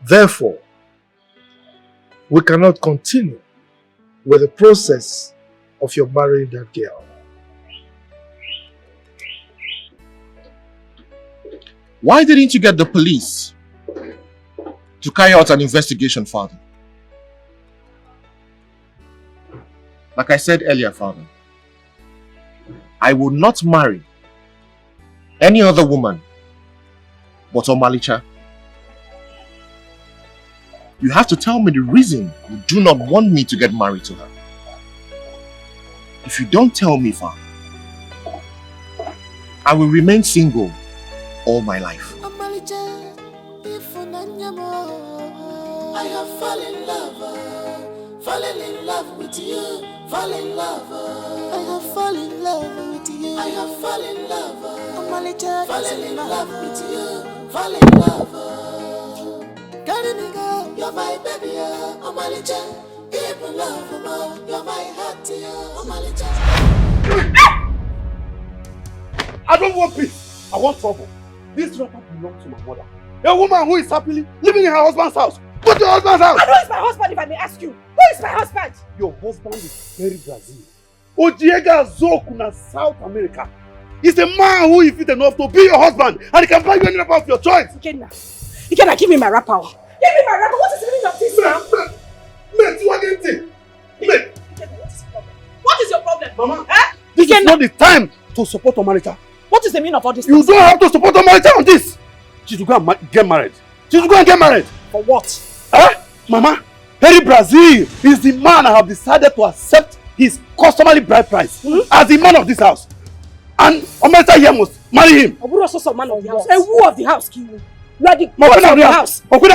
S13: Therefore, we cannot continue with the process of your marrying that girl.
S2: Why didn't you get the police to carry out an investigation, Father? Like I said earlier, Father, I will not marry any other woman but Omalicha. You have to tell me the reason you do not want me to get married to her. If you don't tell me, Father, I will remain single all my life.
S14: I have fallen in love with you, fall in love. I have fallen in love with you, I have fallen in love. Fallen in love with you, fall in love. Carry me girl, you're my baby, Omalicha. Even love, you're my heart, Omalicha.
S12: I don't want peace, I want trouble. This wrapper belongs to my mother. A woman who is happily living in her husband's house. Go to your husband's house!
S10: And who is my husband, if I may ask you? Who is my husband?
S12: Your husband is very Brazil. Ojiega Zoku na South America. He's a man who is fit enough to be your husband and he can buy you any wrapper of your choice.
S10: Ikenna, give me my wrapper. Give me my wrapper. What is the meaning of this now?
S12: Mate, what is it? Mate.
S10: What is your problem?
S12: Mama, this is not the time to support Omalicha.
S10: What is the meaning of all this?
S12: You don't have to support Omalicha on this. She should go and get married. She should go and get married.
S10: For what?
S12: Mama, Harry Brazil is the man I have decided to accept his customary bride price as the man of this house. And Omalicha here must marry him.
S10: Obu also some man of the house. A who of the house, Kiwu? You are the
S12: boss
S10: of the house.
S12: Give me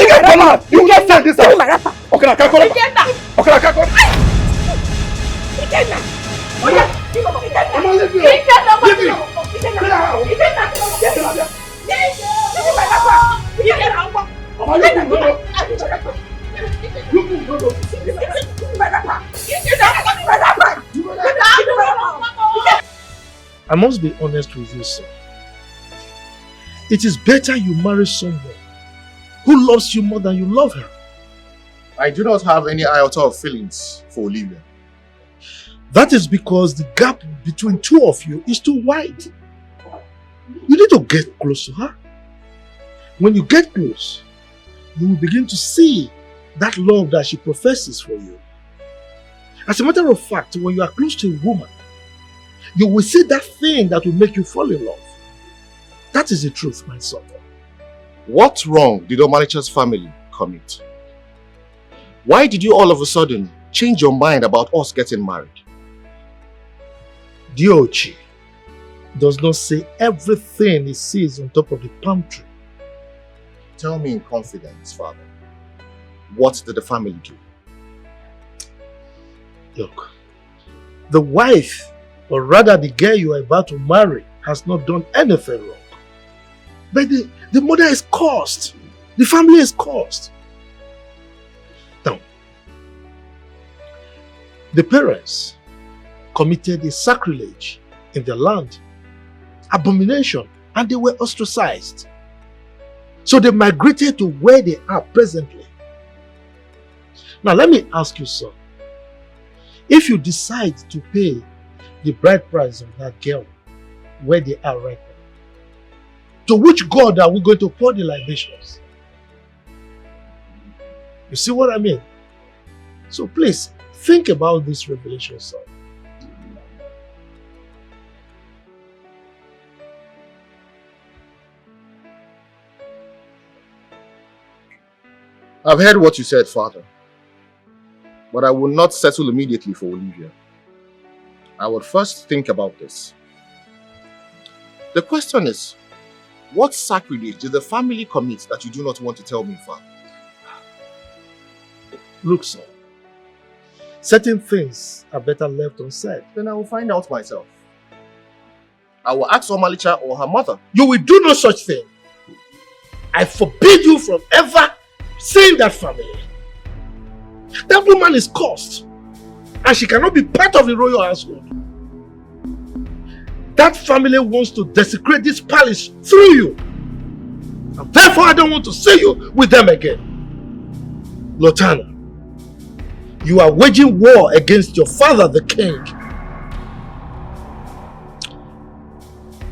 S12: my wrapper. You will not sell this house.
S10: Give me my wrapper.
S12: Okay, I can't call him. Okay, I can't call him.
S10: Ikenna. Give me my wrapper.
S13: I must be honest with you, sir. It is better you marry someone who loves you more than you love her.
S2: I do not have any iota of feelings for Olivia.
S13: That is because the gap between two of you is too wide. You need to get close to her. When you get close, you will begin to see that love that she professes for you. As a matter of fact, when you are close to a woman, you will see that thing that will make you fall in love. That is the truth, my son.
S2: What wrong did Omalicha's family commit? Why did you all of a sudden change your mind about us getting married?
S13: Diochi does not say everything he sees on top of the palm tree.
S2: Tell me in confidence, Father. What did the family do?
S13: Look, the wife, or rather the girl you are about to marry, has not done anything wrong. But the mother is cursed. The family is cursed. Now, the parents committed a sacrilege in their land, abomination, and they were ostracized. So they migrated to where they are presently. Now let me ask you, son. If you decide to pay the bride price of that girl where they are right now, to which God are we going to pour the libations? You see what I mean? So please, think about this revelation, son.
S2: I've heard what you said, Father. But I will not settle immediately for Olivia. I will first think about this. The question is, what sacrilege did the family commit that you do not want to tell me, Father?
S13: Look, son. Certain things are better left unsaid.
S2: Then I will find out myself. I will ask Omalicha or her mother.
S13: You will do no such thing. I forbid you from ever seeing that family. That woman is cursed, and she cannot be part of the royal household. That family wants to desecrate this palace through you, and therefore I don't want to see you with them again. Lotana, you are waging war against your father, the king.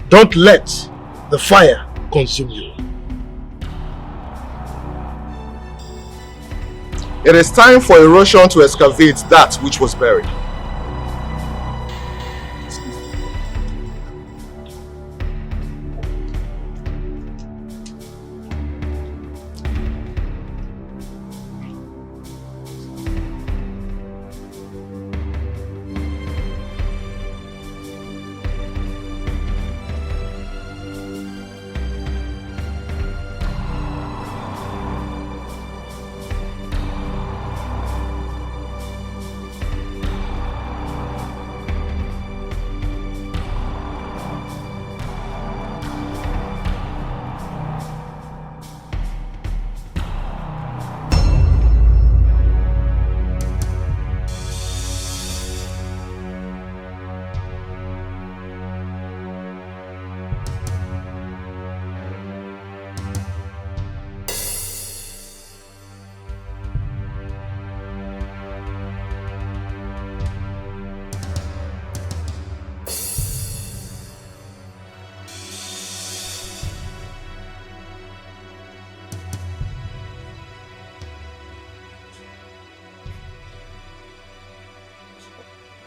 S13: Don't let the fire consume you.
S2: It is time for erosion to excavate that which was buried.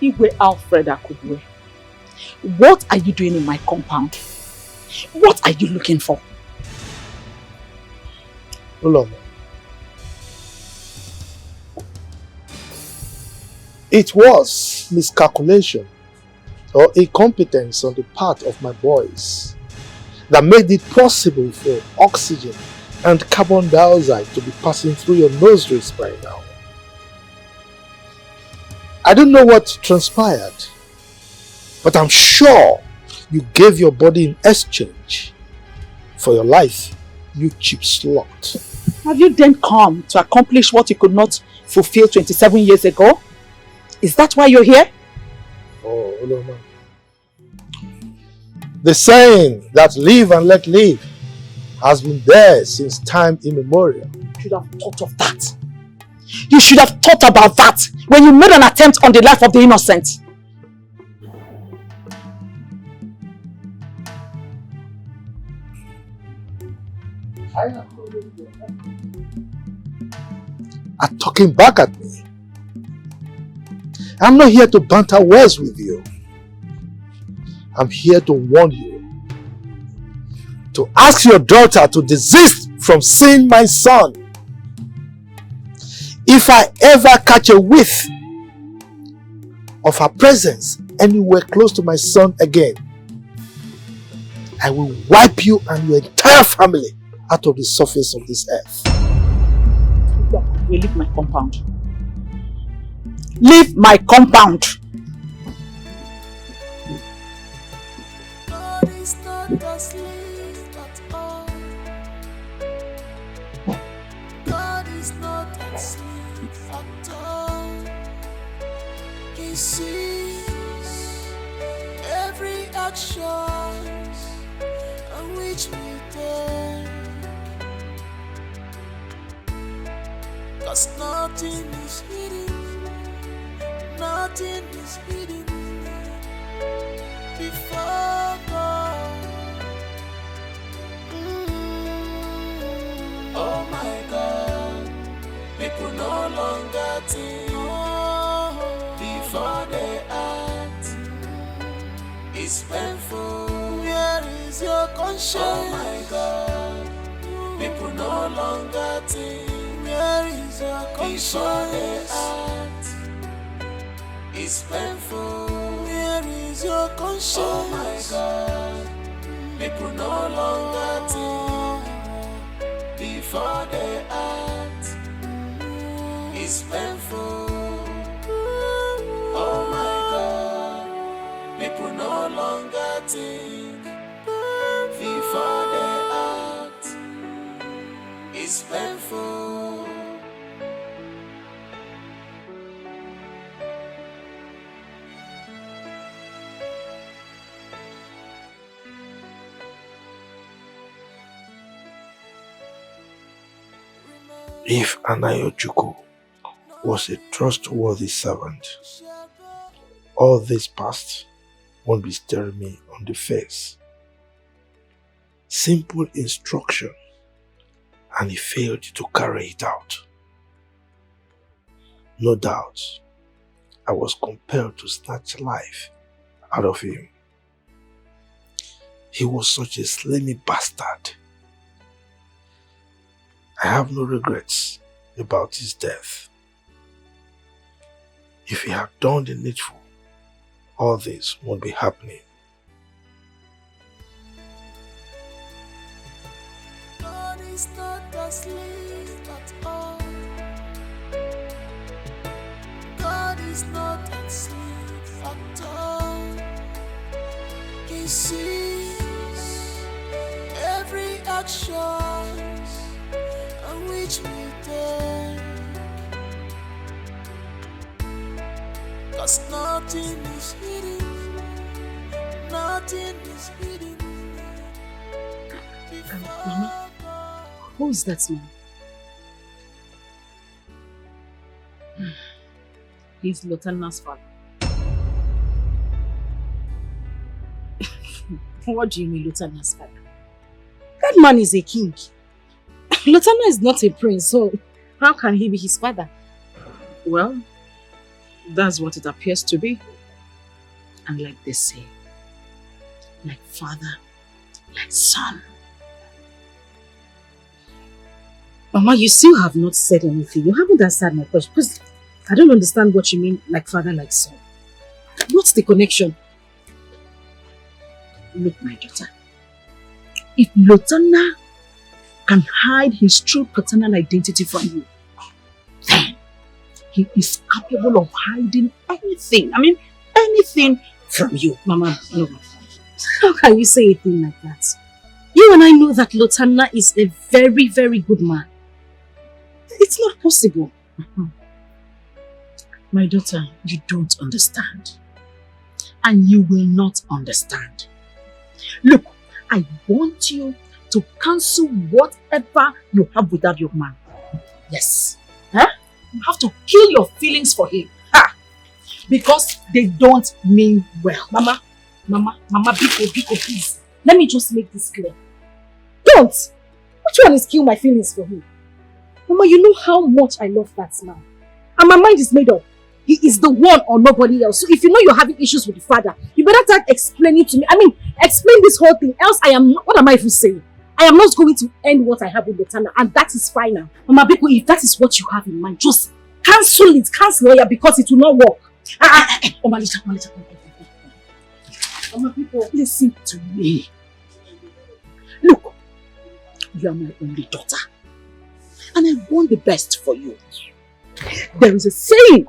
S6: Igwe Alfred Akubwe, what are you doing in my compound? What are you looking for?
S13: Uloma, it was miscalculation or incompetence on the part of my boys that made it possible for oxygen and carbon dioxide to be passing through your nostrils by now. I don't know what transpired, but I'm sure you gave your body in exchange for your life, you cheap slut.
S6: Have you then come to accomplish what you could not fulfill 27 years ago? Is that why you're here?
S13: Oh, Uloma. The saying that live and let live has been there since time immemorial.
S6: You should have thought of that. You should have thought about that when you made an attempt on the life of the innocent.
S13: Are talking back at me. I'm not here to banter words with you. I'm here to warn you. To ask your daughter to desist from seeing my son. If I ever catch a whiff of her presence anywhere close to my son again, I will wipe you and your entire family out of the surface of this earth.
S6: You leave my compound. Leave my compound!
S14: God is not asleep at all. God is not asleep at all. He sees every action on which we take. 'Cause nothing is hidden. Nothing is hidden before God. Oh my God, people no longer think before they act. It's painful. Where is your conscience? Oh my God, people no longer think. Where is your conscience? Before they act. It's painful. Where is your conscience? Oh my God, people no longer think before they act. It's painful. Oh my God, people no longer think before they act. It's painful.
S13: If Anayojuku was a trustworthy servant, all this past won't be staring me on the face. Simple instruction, and he failed to carry it out. No doubt, I was compelled to snatch life out of him. He was such a slimy bastard. I have no regrets about his death. If he had done the needful, all this won't be happening.
S14: God is not asleep at all. God is not asleep at all. He sees every action on which we take. 'Cause nothing is hidden. Nothing is hidden.
S6: Mama, who is that man? He's Lotanna's father. What do you mean, Lotanna's father? That man is a king. Lotanna is not a prince, so how can he be his father? Well, that's what it appears to be. And like they say, like father, like son. Mama, you still have not said anything. You haven't answered my question. Because I don't understand what you mean, like father, like son. What's the connection? Look, my daughter. If Lotanna can hide his true paternal identity from you, then he is capable of hiding anything. I mean, anything from you. Mama, no. How can you say a thing like that? You and I know that Lotanna is a very, very good man. It's not possible. My daughter, you don't understand. And you will not understand. Look, I want you to cancel whatever you have with that young man. Yes. Huh? You have to kill your feelings for him. Ha! Because they don't mean well. Mama, Biko, please. Let me just make this clear. Don't! Which one is kill my feelings for him? Mama, you know how much I love that man. And my mind is made up. He is the one or nobody else. So if you know you're having issues with the father, you better start explaining to me. I mean, explain this whole thing. Else I am not, what am I even saying? I am not going to end what I have with Lotanna, and that is final. Mama Biko, if that is what you have in mind, just cancel it. Cancel it because it will not work. Malisha. Mama Biko, listen to me. Look, You are my only daughter. And I want the best for you. There is a saying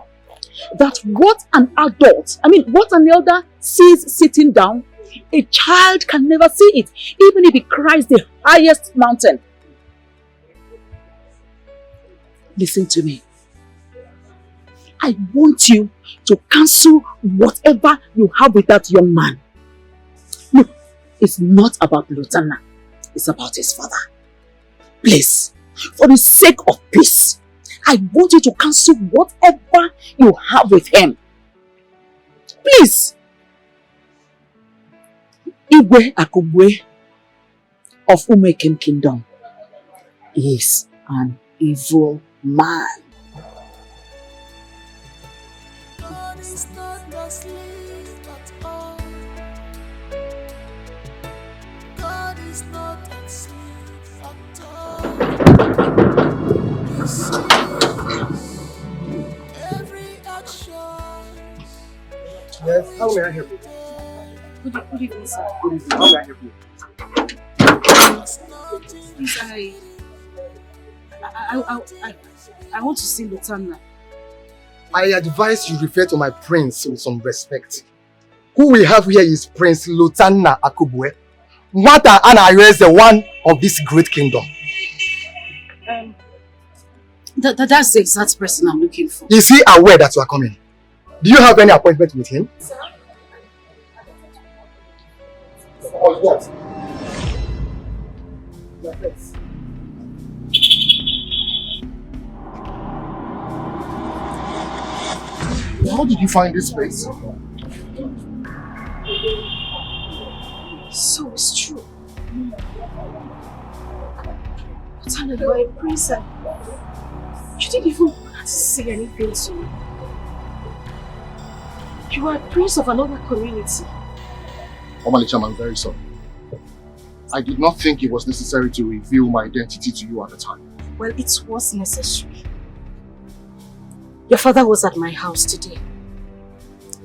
S6: that what an elder sees sitting down, a child can never see it, even if he cries the highest mountain. Listen to me. I want you to cancel whatever you have with that young man. Look, it's not about Lutana. It's about his father. Please, for the sake of peace, I want you to cancel whatever you have with him. Please. Igwe Akubwe of Umekem Kingdom is an evil man.
S14: God is not asleep at all. God is not asleep at all. He sees every action.
S12: Yes, how may I help you?
S6: Good evening, sir.
S12: Good evening, how may I help you?
S6: Please, I want to see Lutana.
S16: I advise you refer to my prince with some respect. Who we have here is Prince Lutana Akubwe. Nwata Anayo is the one of this great kingdom.
S6: That's the exact person I'm looking for.
S16: Is he aware that you are coming? Do you have any appointment with him? Or what?
S2: How did you find this place?
S6: So it's true. Lutana, you are a prince and you didn't even have to say anything to me. You are a prince of another community.
S2: Omalicham, I'm very sorry. I did not think it was necessary to reveal my identity to you at the time.
S6: Well, it was necessary. Your father was at my house today.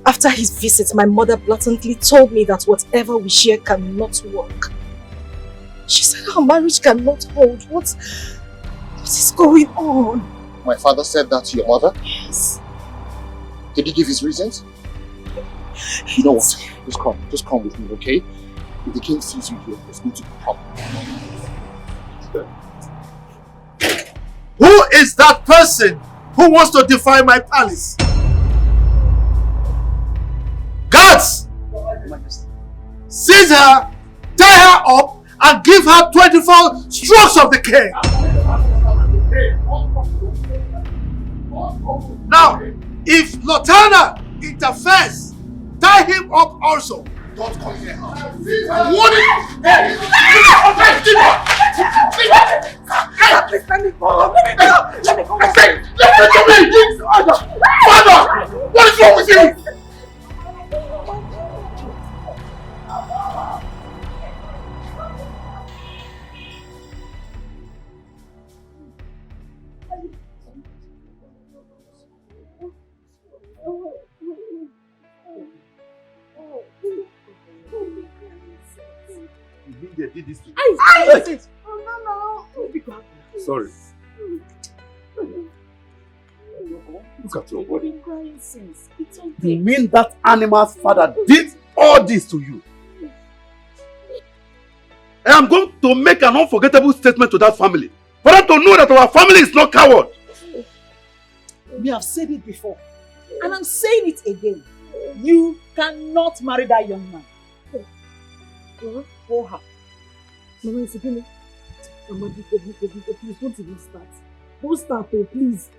S6: After his visit, my mother blatantly told me that whatever we share cannot work. She said our marriage cannot hold. What is going on?
S2: My father said that to your mother?
S6: Yes.
S2: Did he give his reasons? You know what? Just come with me, okay? If the king sees you here, there's going to be a problem.
S12: Who is that person who wants to defy my palace? Guards! Seize her, tie her up, and give her 24 strokes of the cane. Now, if Lutana interferes, tie him up also.
S2: Don't come here.
S12: I want it.
S14: Please let me go. Let me go.
S12: Listen to me. Father, what is wrong with you? They did this to you. Sorry. Look at your body. You mean that animal's father did all this to you? I am going to make an unforgettable statement to that family. For them to know that our family is not coward.
S6: We have said it before. And I'm saying it again. You cannot marry that young man. Go her.
S10: Mama, it's okay. Mama, please don't even start. Don't start, please.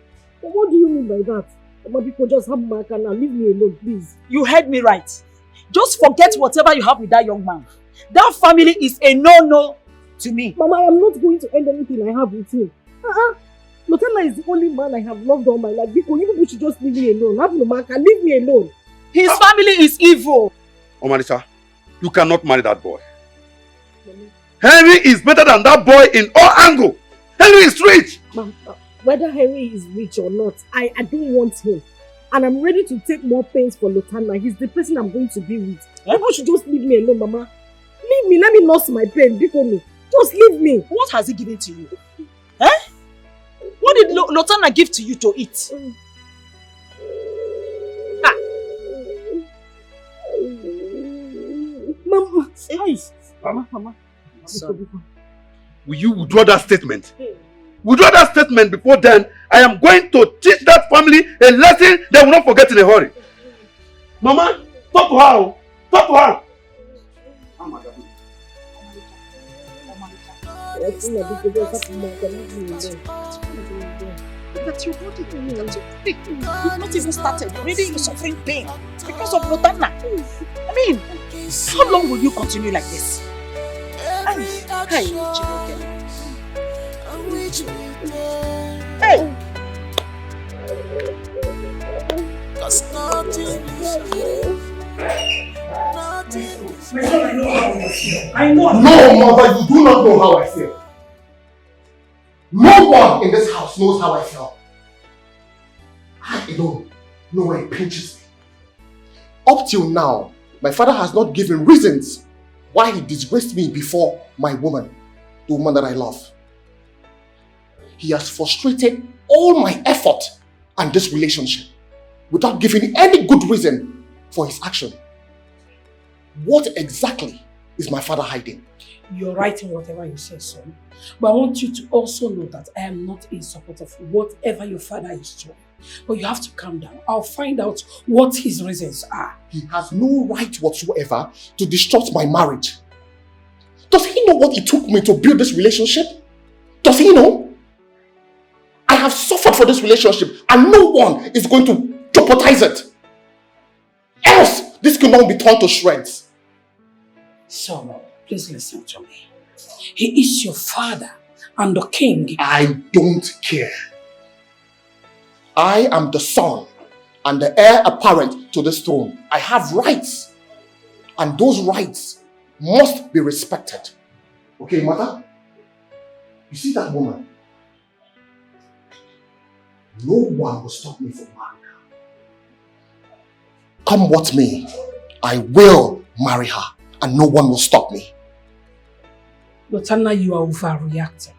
S10: But what do you mean by that? Mama, because just have my car now. Leave me alone, please.
S6: You heard me right. Just forget whatever you have with that young man. That family is a no-no to me.
S10: Mama, I am not going to end anything I have with him. Lutana is the only man I have loved all my life. Because you people should just leave me alone. Have no man can leave me alone.
S6: His family is evil.
S12: Omanisha, you cannot marry that boy. Henry is better than that boy in all angles. Henry is rich.
S10: Mom, whether Henry is rich or not, I don't want him. And I'm ready to take more pains for Lutana. He's the person I'm going to be with. People should just leave me alone, Mama. Leave me. Let me nurse my pain. Just
S17: Just leave me.
S6: What has he given to you? Eh? What did Lotana give to you to eat?
S17: Mama.
S6: Hey. Mama.
S9: Will you withdraw that statement? Withdraw that statement before then. I am going to teach that family a lesson they will not forget in a hurry. Mama, talk to her. Talk to her.
S6: That's your body. That's your body. You've not even started. Already you're suffering pain because of Lotana. I mean, how long will you continue like this? Hey!
S14: Cause nothing is real.
S4: My son, I know how I feel. I know.
S2: No, mother, you do not know how I feel. No one in this house knows how I feel. I alone know where it pinches me. Up till now, my father has not given reasons why he disgraced me before my woman, the woman that I love. He has frustrated all my effort and this relationship without giving any good reason for his action. What exactly is my father hiding?
S10: You're right in whatever you say, son. But I want you to also know that I am not in support of whatever your father is doing. But you have to calm down. I'll find out what his reasons are.
S2: He has no right whatsoever to disrupt my marriage. Does he know what it took me to build this relationship? Does he know? I have suffered for this relationship and no one is going to jeopardize it. Else, this could not be torn to shreds.
S10: Son, please listen to me. He is your father and the king.
S2: I don't care. I am the son and the heir apparent to this throne. I have rights. And those rights must be respected. Okay, mother? You see that woman? No one will stop me from marrying her. Come what may, I will marry her and no one will stop me.
S10: Lotana, you are overreacting.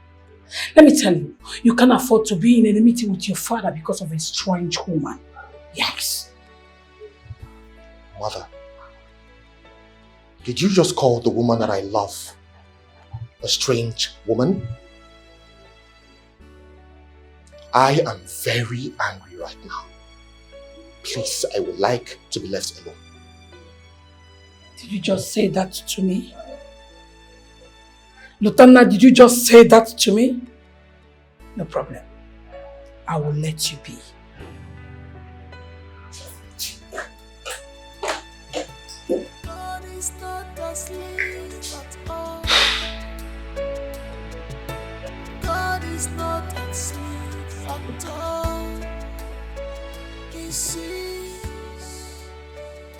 S10: Let me tell you, you can't afford to be in enmity with your father because of a strange woman. Yes.
S2: Mother, did you just call the woman that I love a strange woman? I am very angry right now. Please, I would like to be left alone.
S10: Did you just say that to me? Lotana, did you just say that to me? No problem. I will let you be.
S14: God is not asleep at all. God is not asleep at all. He sees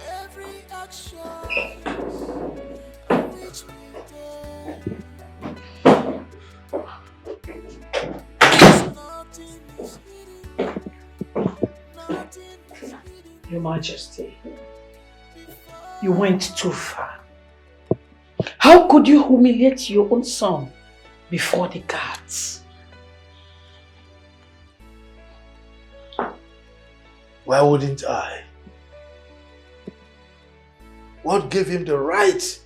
S14: every action which we do.
S10: Your Majesty, you went too far. How could you humiliate your own son before the gods?
S13: Why wouldn't I? What gave him the right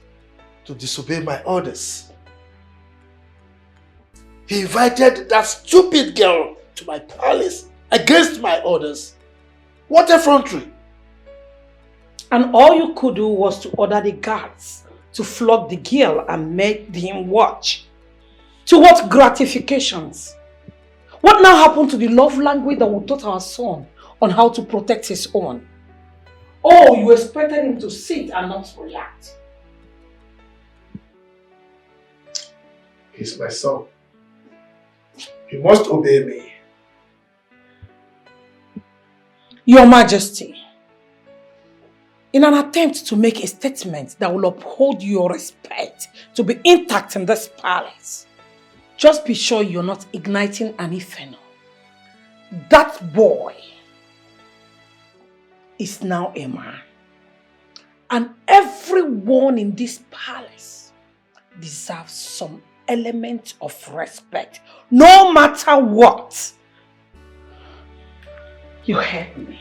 S13: to disobey my orders? He invited that stupid girl to my palace against my orders. What effrontery!
S10: And all you could do was to order the guards to flog the girl and make him watch. To what gratifications? What now happened to the love language that we taught our son on how to protect his own? Oh, you expected him to sit and not react.
S13: He's my son. He must obey me.
S10: Your Majesty, in an attempt to make a statement that will uphold your respect to be intact in this palace, just be sure you're not igniting an inferno. That boy is now a man. And everyone in this palace deserves some element of respect, no matter what. You heard me.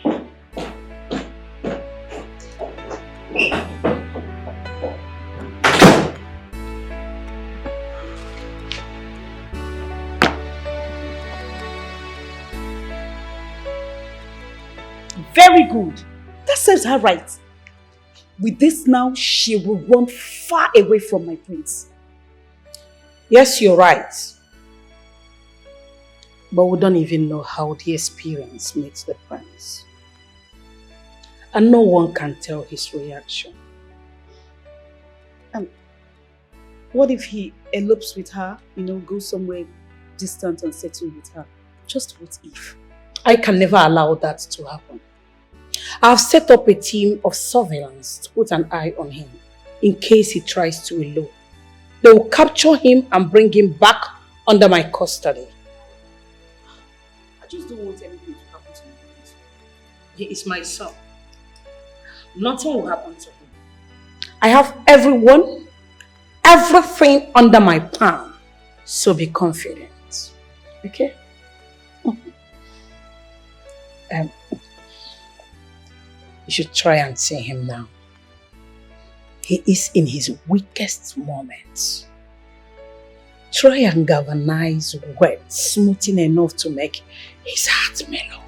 S6: Very good. That serves her right. With this now, she will run far away from my prince.
S10: Yes, you're right. But we don't even know how the experience meets the prince. And no one can tell his reaction.
S6: What if he elopes with her, goes somewhere distant and settle with her? Just what if?
S10: I can never allow that to happen. I've set up a team of surveillance to put an eye on him in case he tries to elope. They will capture him and bring him back under my custody.
S6: I just don't want anything to happen to him.
S10: He is my son. Nothing will happen to him. I have everything under my palm. So be confident. Okay? You should try and see him now. He is in his weakest moments. Try and galvanize words smoothing enough to make his heart mellow.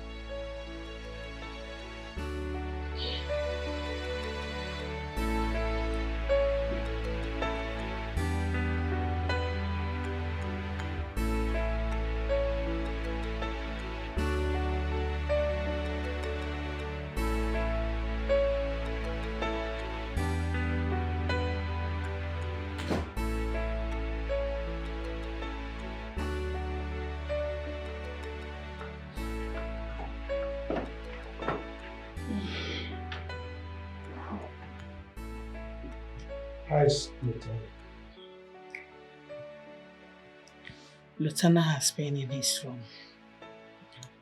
S10: Lieutenant has been in his room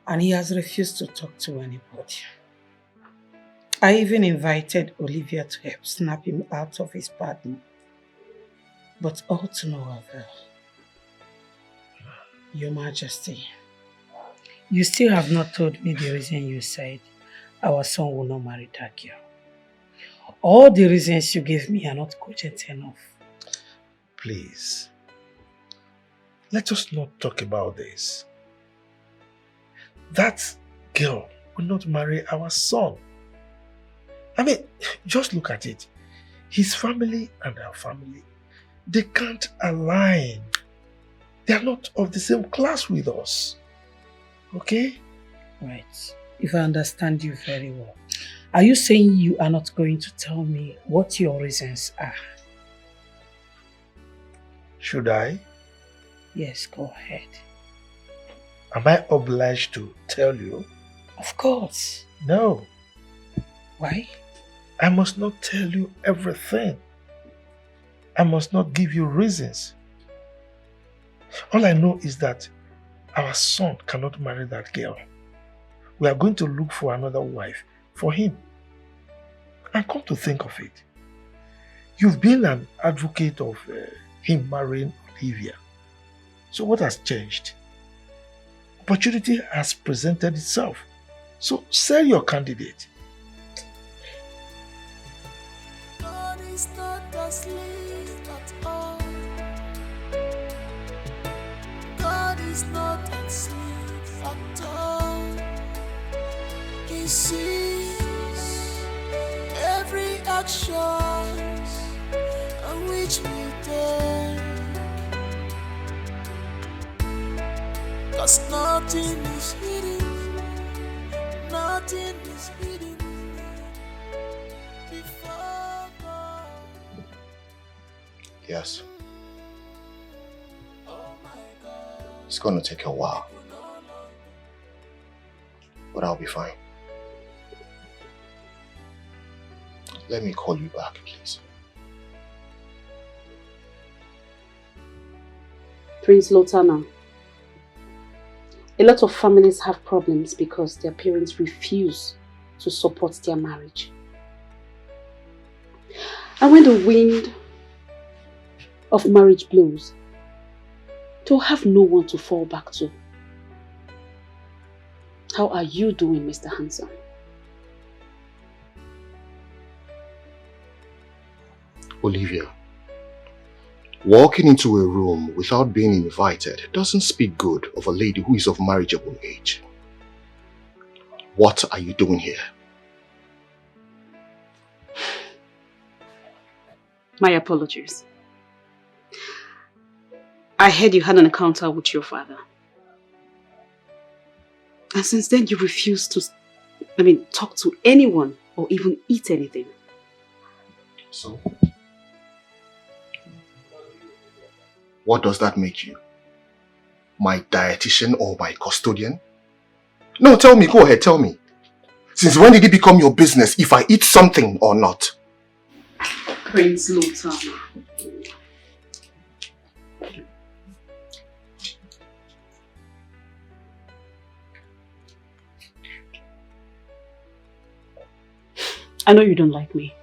S10: and he has refused to talk to anybody. I even invited Olivia to help snap him out of his bad mood, but all to no avail. Your Majesty, you still have not told me the reason you said our son will not marry that girl. All the reasons you gave me are not cogent enough.
S13: Please, let us not talk about this. That girl will not marry our son. I mean, just look at it. His family and our family, they can't align. They are not of the same class with us. Okay?
S10: Right. If I understand you very well, are you saying you are not going to tell me what your reasons are?
S13: Should I?
S10: Yes, go ahead.
S13: Am I obliged to tell you?
S10: Of course.
S13: No.
S10: Why?
S13: I must not tell you everything. I must not give you reasons. All I know is that our son cannot marry that girl. We are going to look for another wife for him. And come to think of it, you've been an advocate of him marrying Olivia. So what has changed? Opportunity has presented itself. So sell your candidate.
S14: God is not asleep at all. God is not asleep at all. He sees every action on which we take. 'Cause nothing is hidden, nothing is hidden before God.
S2: Yes. It's going to take a while, but I'll be fine. Let me call you back, please.
S6: Prince Lotana, a lot of families have problems because their parents refuse to support their marriage. And when the wind of marriage blows, to have no one to fall back to. How are you doing, Mr. Handsome?
S2: Olivia, walking into a room without being invited doesn't speak good of a lady who is of marriageable age. What are you doing here?
S6: My apologies. I heard you had an encounter with your father. And since then you refuse to, talk to anyone or even eat anything.
S2: So? What does that make you? My dietitian or my custodian? No, tell me, go ahead, tell me. Since when did it become your business if I eat something or not?
S6: Prince Lothar. I know you don't like me.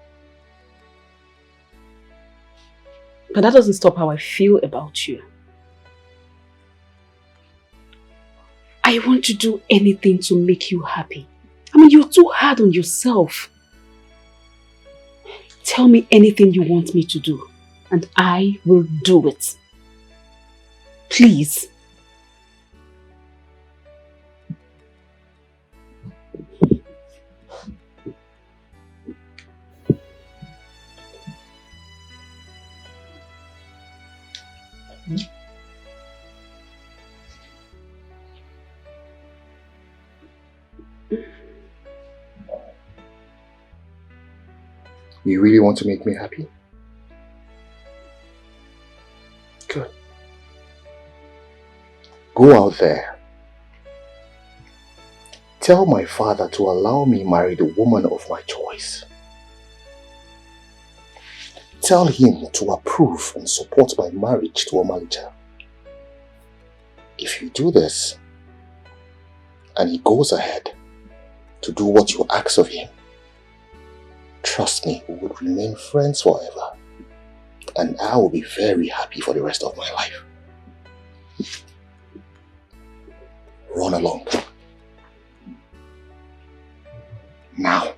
S6: But that doesn't stop how I feel about you. I want to do anything to make you happy. You're too hard on yourself. Tell me anything you want me to do, and I will do it. Please.
S2: You really want to make me happy? Good. Go out there. Tell my father to allow me marry the woman of my choice. Tell him to approve and support my marriage to Omalicha. If you do this, and he goes ahead to do what you ask of him, trust me, we would remain friends forever. And I will be very happy for the rest of my life. Run along. Now.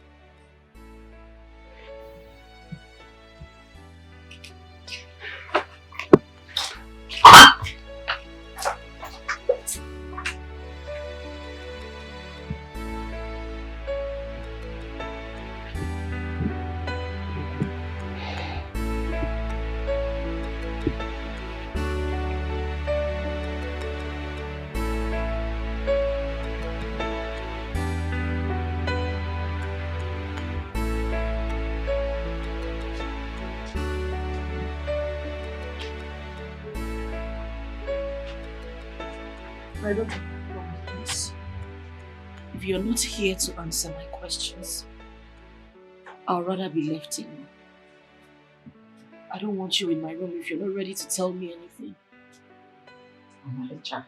S6: I don't have a problem, please. If you're not here to answer my questions, I'll rather be left alone. I don't want you in my room if you're not ready to tell me anything.
S17: Omalicha,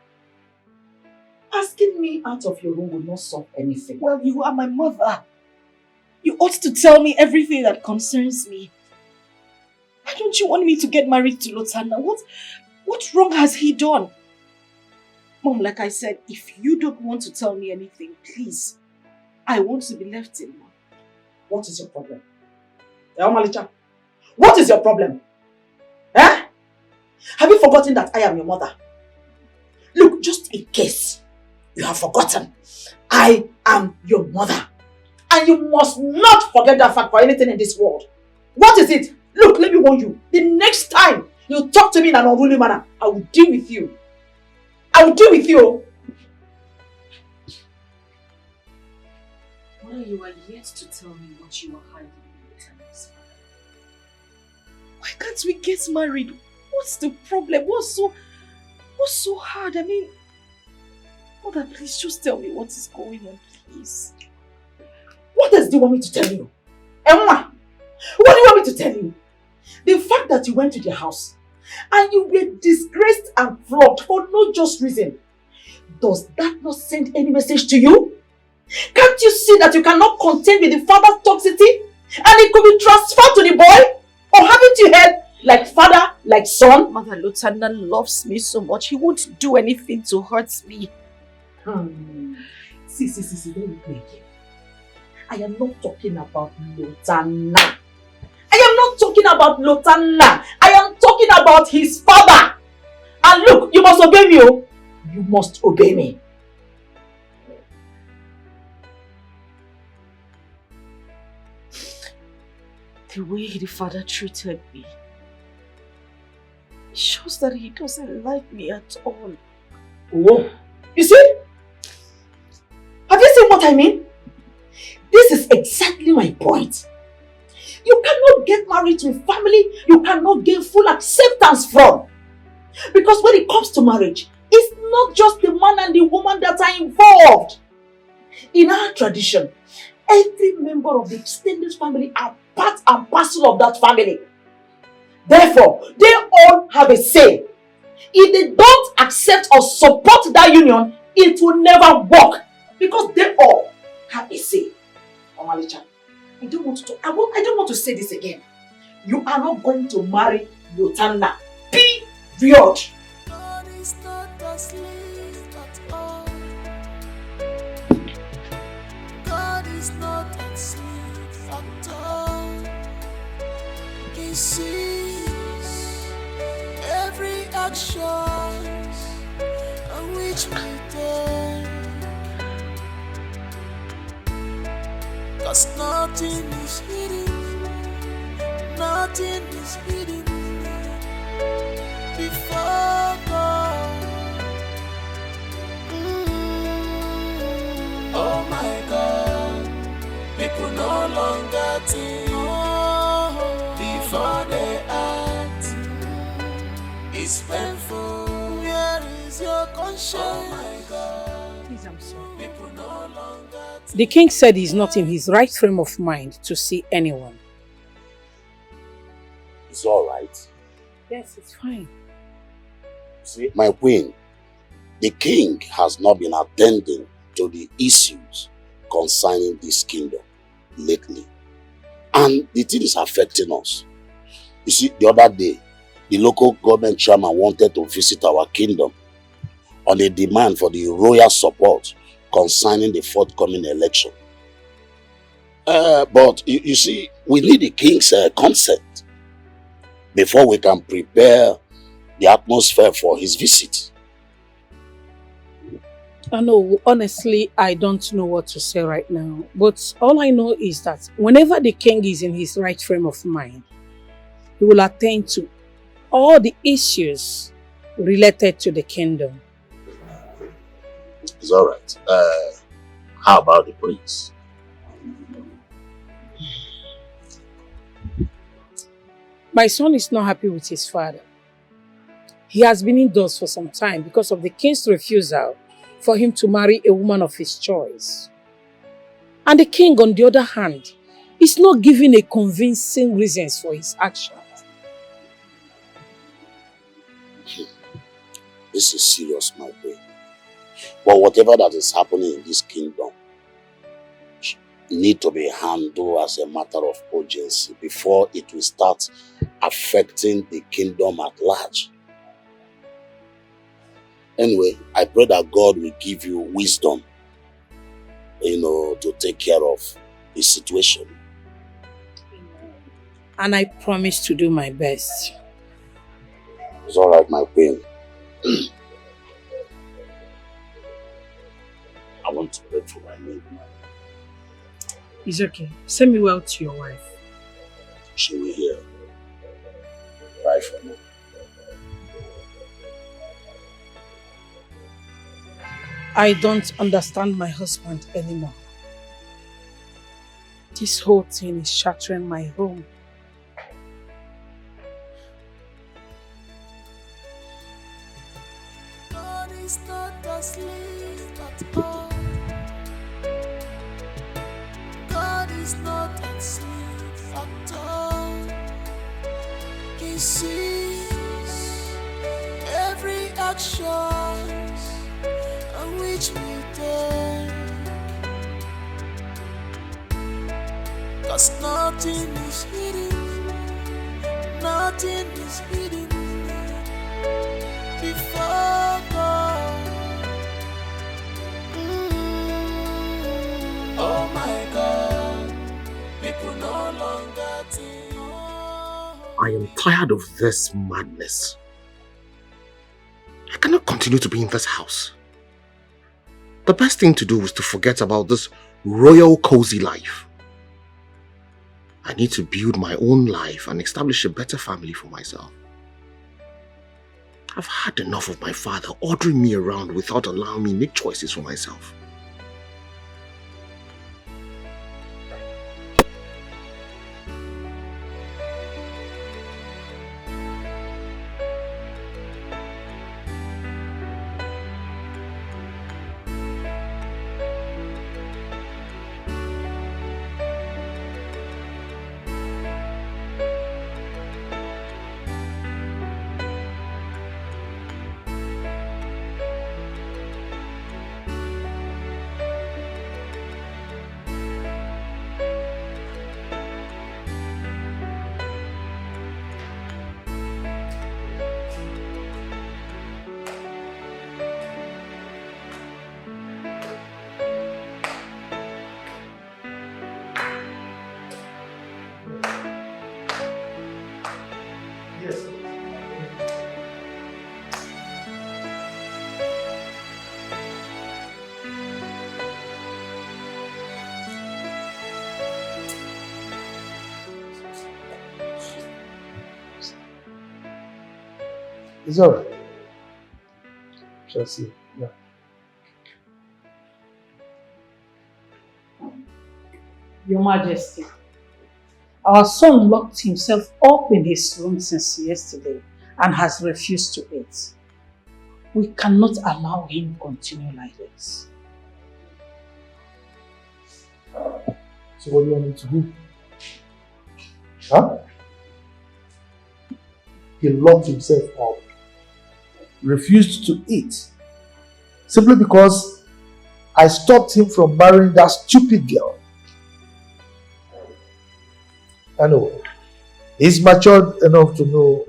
S17: asking me out of your room will not solve anything.
S6: Well, you are my mother. You ought to tell me everything that concerns me. Why don't you want me to get married to Lotana? What wrong has he done? Mom, like I said, if you don't want to tell me anything, please, I want to be left alone.
S17: What is your problem? Omalicha, what is your problem? Eh? Have you forgotten that I am your mother? Look, just in case you have forgotten, I am your mother. And you must not forget that fact for anything in this world. What is it? Look, let me warn you. The next time you talk to me in an unruly manner, I will deal with you. I will deal with you.
S6: Well, you are yet to tell me what you are hiding in your times. Why can't we get married? What's the problem? What's so hard? Mother, please just tell me what is going on, please.
S17: What else do you want me to tell you? Emma, what do you want me to tell you? The fact that you went to their house and you were disgraced and flogged for no just reason, does that not send any message to you? Can't you see that you cannot contend with the father's toxicity and it could be transferred to the boy? Or haven't you heard Like father, like son.
S18: Mother, Lieutenant loves me so much. He won't do anything to hurt me.
S17: See, don't look me again. I am not talking about Lieutenant. I am not talking about Lieutenant. I am talking about his father. And look, you must obey me, oh. You must obey me.
S18: The way the father treated me, it shows that he doesn't like me at all.
S17: Oh, you see? Have you seen what I mean? This is exactly my point. You cannot get married to a family you cannot gain full acceptance from. Because when it comes to marriage, it's not just the man and the woman that are involved. In our tradition, every member of the extended family are part and parcel of that family. Therefore, they all have a say. If they don't accept or support that union, it will never work. Because they all have a say. Omalicha, I don't want to say this again. You are not going to marry Lieutenant. Period.
S14: God is not asleep at all. God is not asleep at all. He sees every action on which we take. 'Cause nothing is hidden, nothing is hidden before God. Oh my God, people no longer think before they act. It's painful. Where is your conscience? Oh my God,
S10: Please, I'm sorry.
S14: people no longer think.
S10: The king said he's not in his right frame of mind to see anyone.
S3: It's all right.
S10: Yes, it's fine.
S3: See, my queen, the king has not been attending to the issues concerning this kingdom lately. And the thing is affecting us. You see, the other day, the local government chairman wanted to visit our kingdom on a demand for the royal support concerning the forthcoming election. But you see, we need the king's consent before we can prepare the atmosphere for his visit.
S10: I know, honestly, I don't know what to say right now. But all I know is that whenever the king is in his right frame of mind, he will attend to all the issues related to the kingdom.
S3: It's all right. How about the prince?
S10: My son is not happy with his father. He has been indoors for some time because of the king's refusal for him to marry a woman of his choice. And the king, on the other hand, is not giving a convincing reasons for his actions.
S3: This is serious, my boy. But whatever that is happening in this kingdom need to be handled as a matter of urgency before it will start affecting the kingdom at large. Anyway, I pray that God will give you wisdom, to take care of the situation.
S10: And I promise to do my best.
S3: It's all right, my queen. I want to pray for my maid.
S10: It's okay. Send me well to your wife.
S3: She will hear. Cry for me.
S10: I don't understand my husband anymore. This whole thing is shattering my home.
S14: God is not asleep at all. God is not asleep at all. He sees every action on which we take. 'Cause nothing is hidden, nothing is hidden before God. Oh my God, people no longer think.
S2: I am tired of this madness. I cannot continue to be in this house. The best thing to do is to forget about this royal cozy life. I need to build my own life and establish a better family for myself. I've had enough of my father ordering me around without allowing me to make choices for myself.
S13: It's alright. Shall see. Yeah.
S10: Your Majesty, our son locked himself up in his room since yesterday and has refused to eat. We cannot allow him continue like this.
S13: So what do you want me to do? Huh? He locked himself up, refused to eat, simply because I stopped him from marrying that stupid girl. Anyway, he's matured enough to know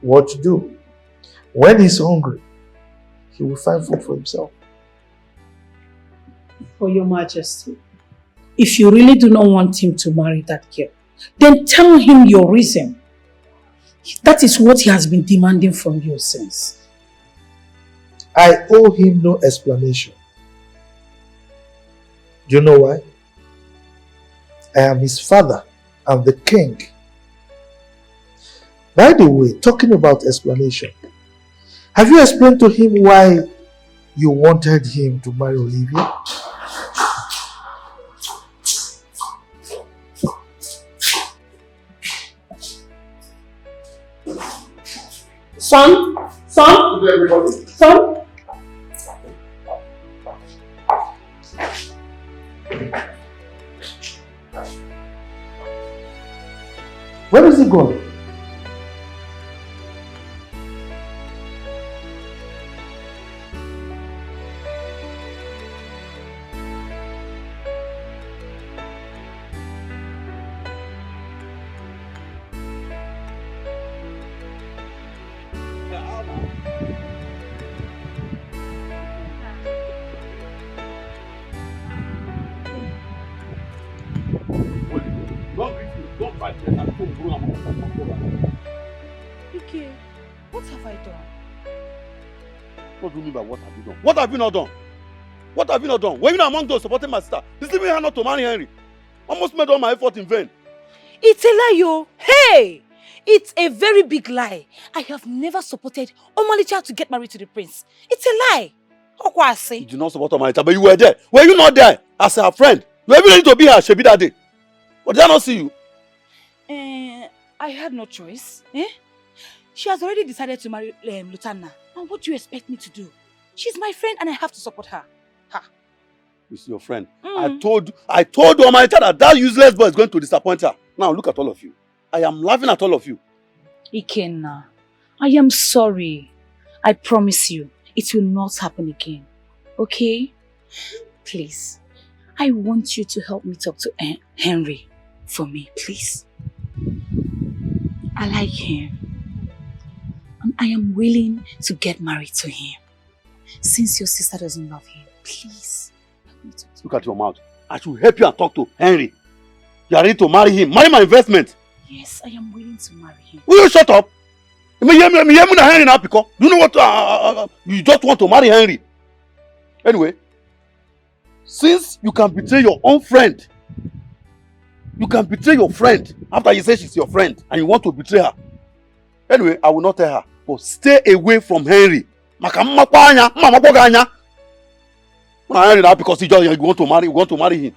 S13: what to do. When he's hungry, he will find food for himself.
S10: For Your Majesty, if you really do not want him to marry that girl, then tell him your reason. That is what he has been demanding from you since.
S13: I owe him no explanation. Do you know why? I am his father and the king. By the way, talking about explanation, have you explained to him why you wanted him to marry Olivia?
S10: Son? Son?
S13: Good day, everybody.
S10: Son?
S13: Where is he going?
S11: Dikeh, what have I done?
S9: What do you mean by what have you done? What have you not done? What have you not done? Were you not among those supporting my sister? Deceiving her not to marry Henry? Almost made all my effort in vain.
S11: It's a lie, yo. Hey! It's a very big lie. I have never supported Omalicha to get married to the prince. It's a lie.
S9: You did not support Omalicha, but you were there. Were you not there as her friend? You were even ready to be her Shebi that day. But did I not see you?
S11: I had no choice. She has already decided to marry Lutana. And what do you expect me to do? She's my friend and I have to support her.
S9: It's your friend. I told Omalicha that useless boy is going to disappoint her. Now look at all of you. I am laughing at all of you.
S6: Ikenna, I am sorry. I promise you, it will not happen again. Okay? Please, I want you to help me talk to Henry for me, please.
S11: I like him. And I am willing to get married to him. Since your sister doesn't love him, please.
S9: Look at your mouth. I should help you and talk to Henry. You are ready to marry him. Marry my investment.
S11: Yes, I am willing to marry him.
S9: Will you shut up? Henry now, because you know what? You just want to marry Henry. Anyway, since you can betray your own friend, you can betray your friend after you say she's your friend and you want to betray her. Anyway, I will not tell her, but stay away from Henry. Henry now because you want to marry him.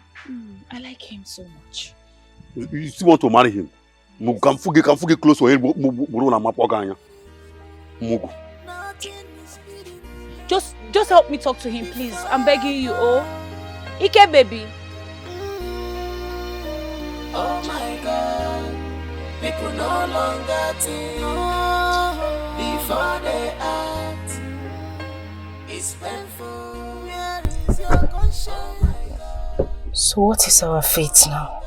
S11: I like him so much.
S9: You still want to marry him? Can forget close to him.
S11: Just help me talk to him, please. I'm begging you, oh. Ike, baby.
S14: Oh my God, people no longer think before they act. It's painful. Where is your conscience?
S10: So what is our fate now?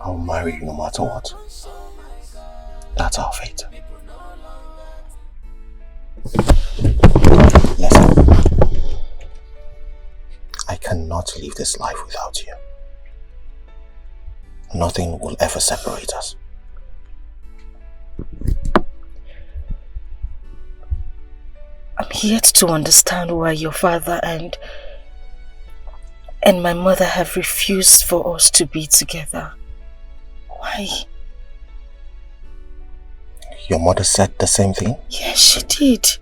S12: I'll marry you no matter what. That's our fate. Listen, I cannot live this life without you. Nothing will ever separate us.
S10: I'm yet to understand why your father and my mother have refused for us to be together. Why?
S12: Your mother said the same thing?
S10: Yes, she did.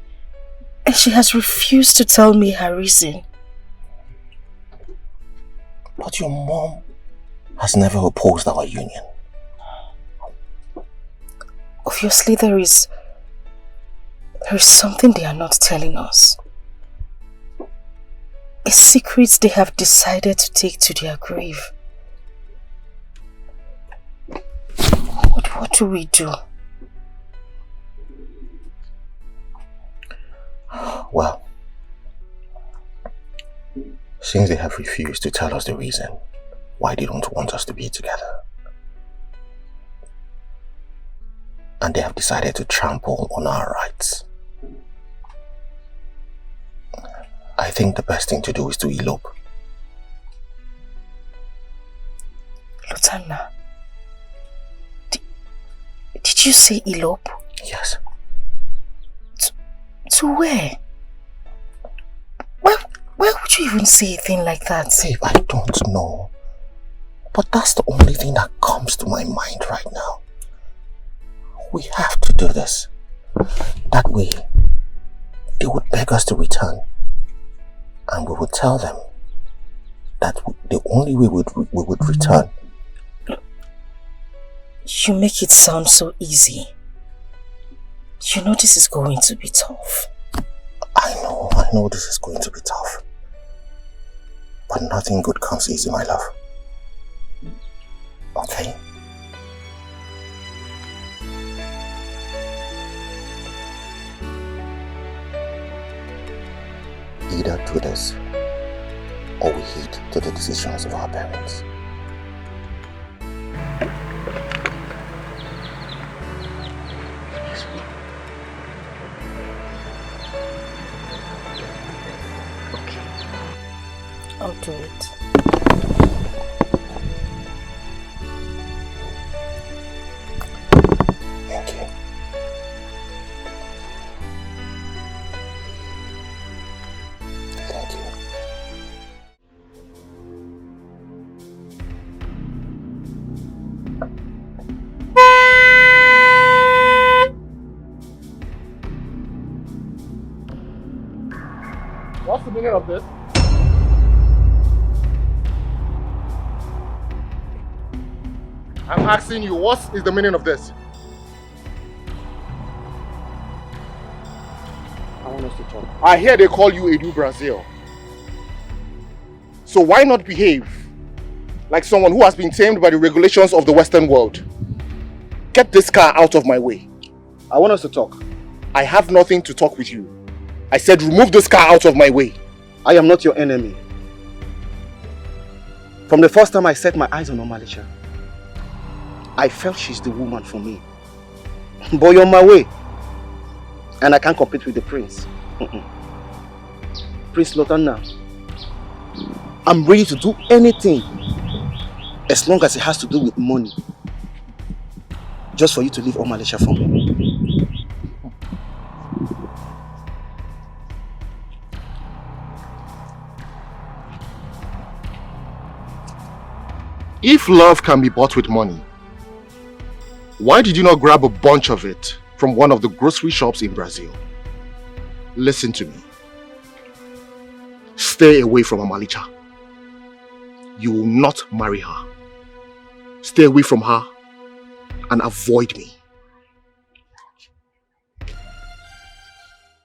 S10: And she has refused to tell me her reason.
S12: But your mom has never opposed our union.
S10: Obviously there is something they are not telling us. A secret they have decided to take to their grave. What do we do?
S12: Well, since they have refused to tell us the reason why they don't want us to be together, and they have decided to trample on our rights, I think the best thing to do is to elope.
S10: Lutanna, did you say elope?
S12: Yes.
S10: To where? Why would you even say a thing like that?
S12: Babe, I don't know. But that's the only thing that comes to my mind right now. We have to do this. That way, they would beg us to return. And we would tell them that the only way we would return.
S10: You make it sound so easy. You know this is going to be tough.
S12: I know this is going to be tough. But nothing good comes easy, my love. Okay? Either do this, or we heed to the decisions of our parents.
S10: I'll do it.
S12: Thank you. Thank you.
S2: What's the meaning of this? I'm asking you, what is the meaning of this? I want us to talk. I hear they call you Edu Brazil. So why not behave like someone who has been tamed by the regulations of the Western world? Get this car out of my way. I want us to talk. I have nothing to talk with you. I said remove this car out of my way.
S19: I am not your enemy.
S16: From the first time I set my eyes on Omalicha, I felt she's the woman for me. But you're on my way. And I can't compete with the prince. Prince Lotana, I'm ready to do anything as long as it has to do with money. Just for you to leave Omalicha for me.
S2: If love can be bought with money, why did you not grab a bunch of it from one of the grocery shops in Brazil? Listen to me. Stay away from Omalicha. You will not marry her. Stay away from her and avoid me.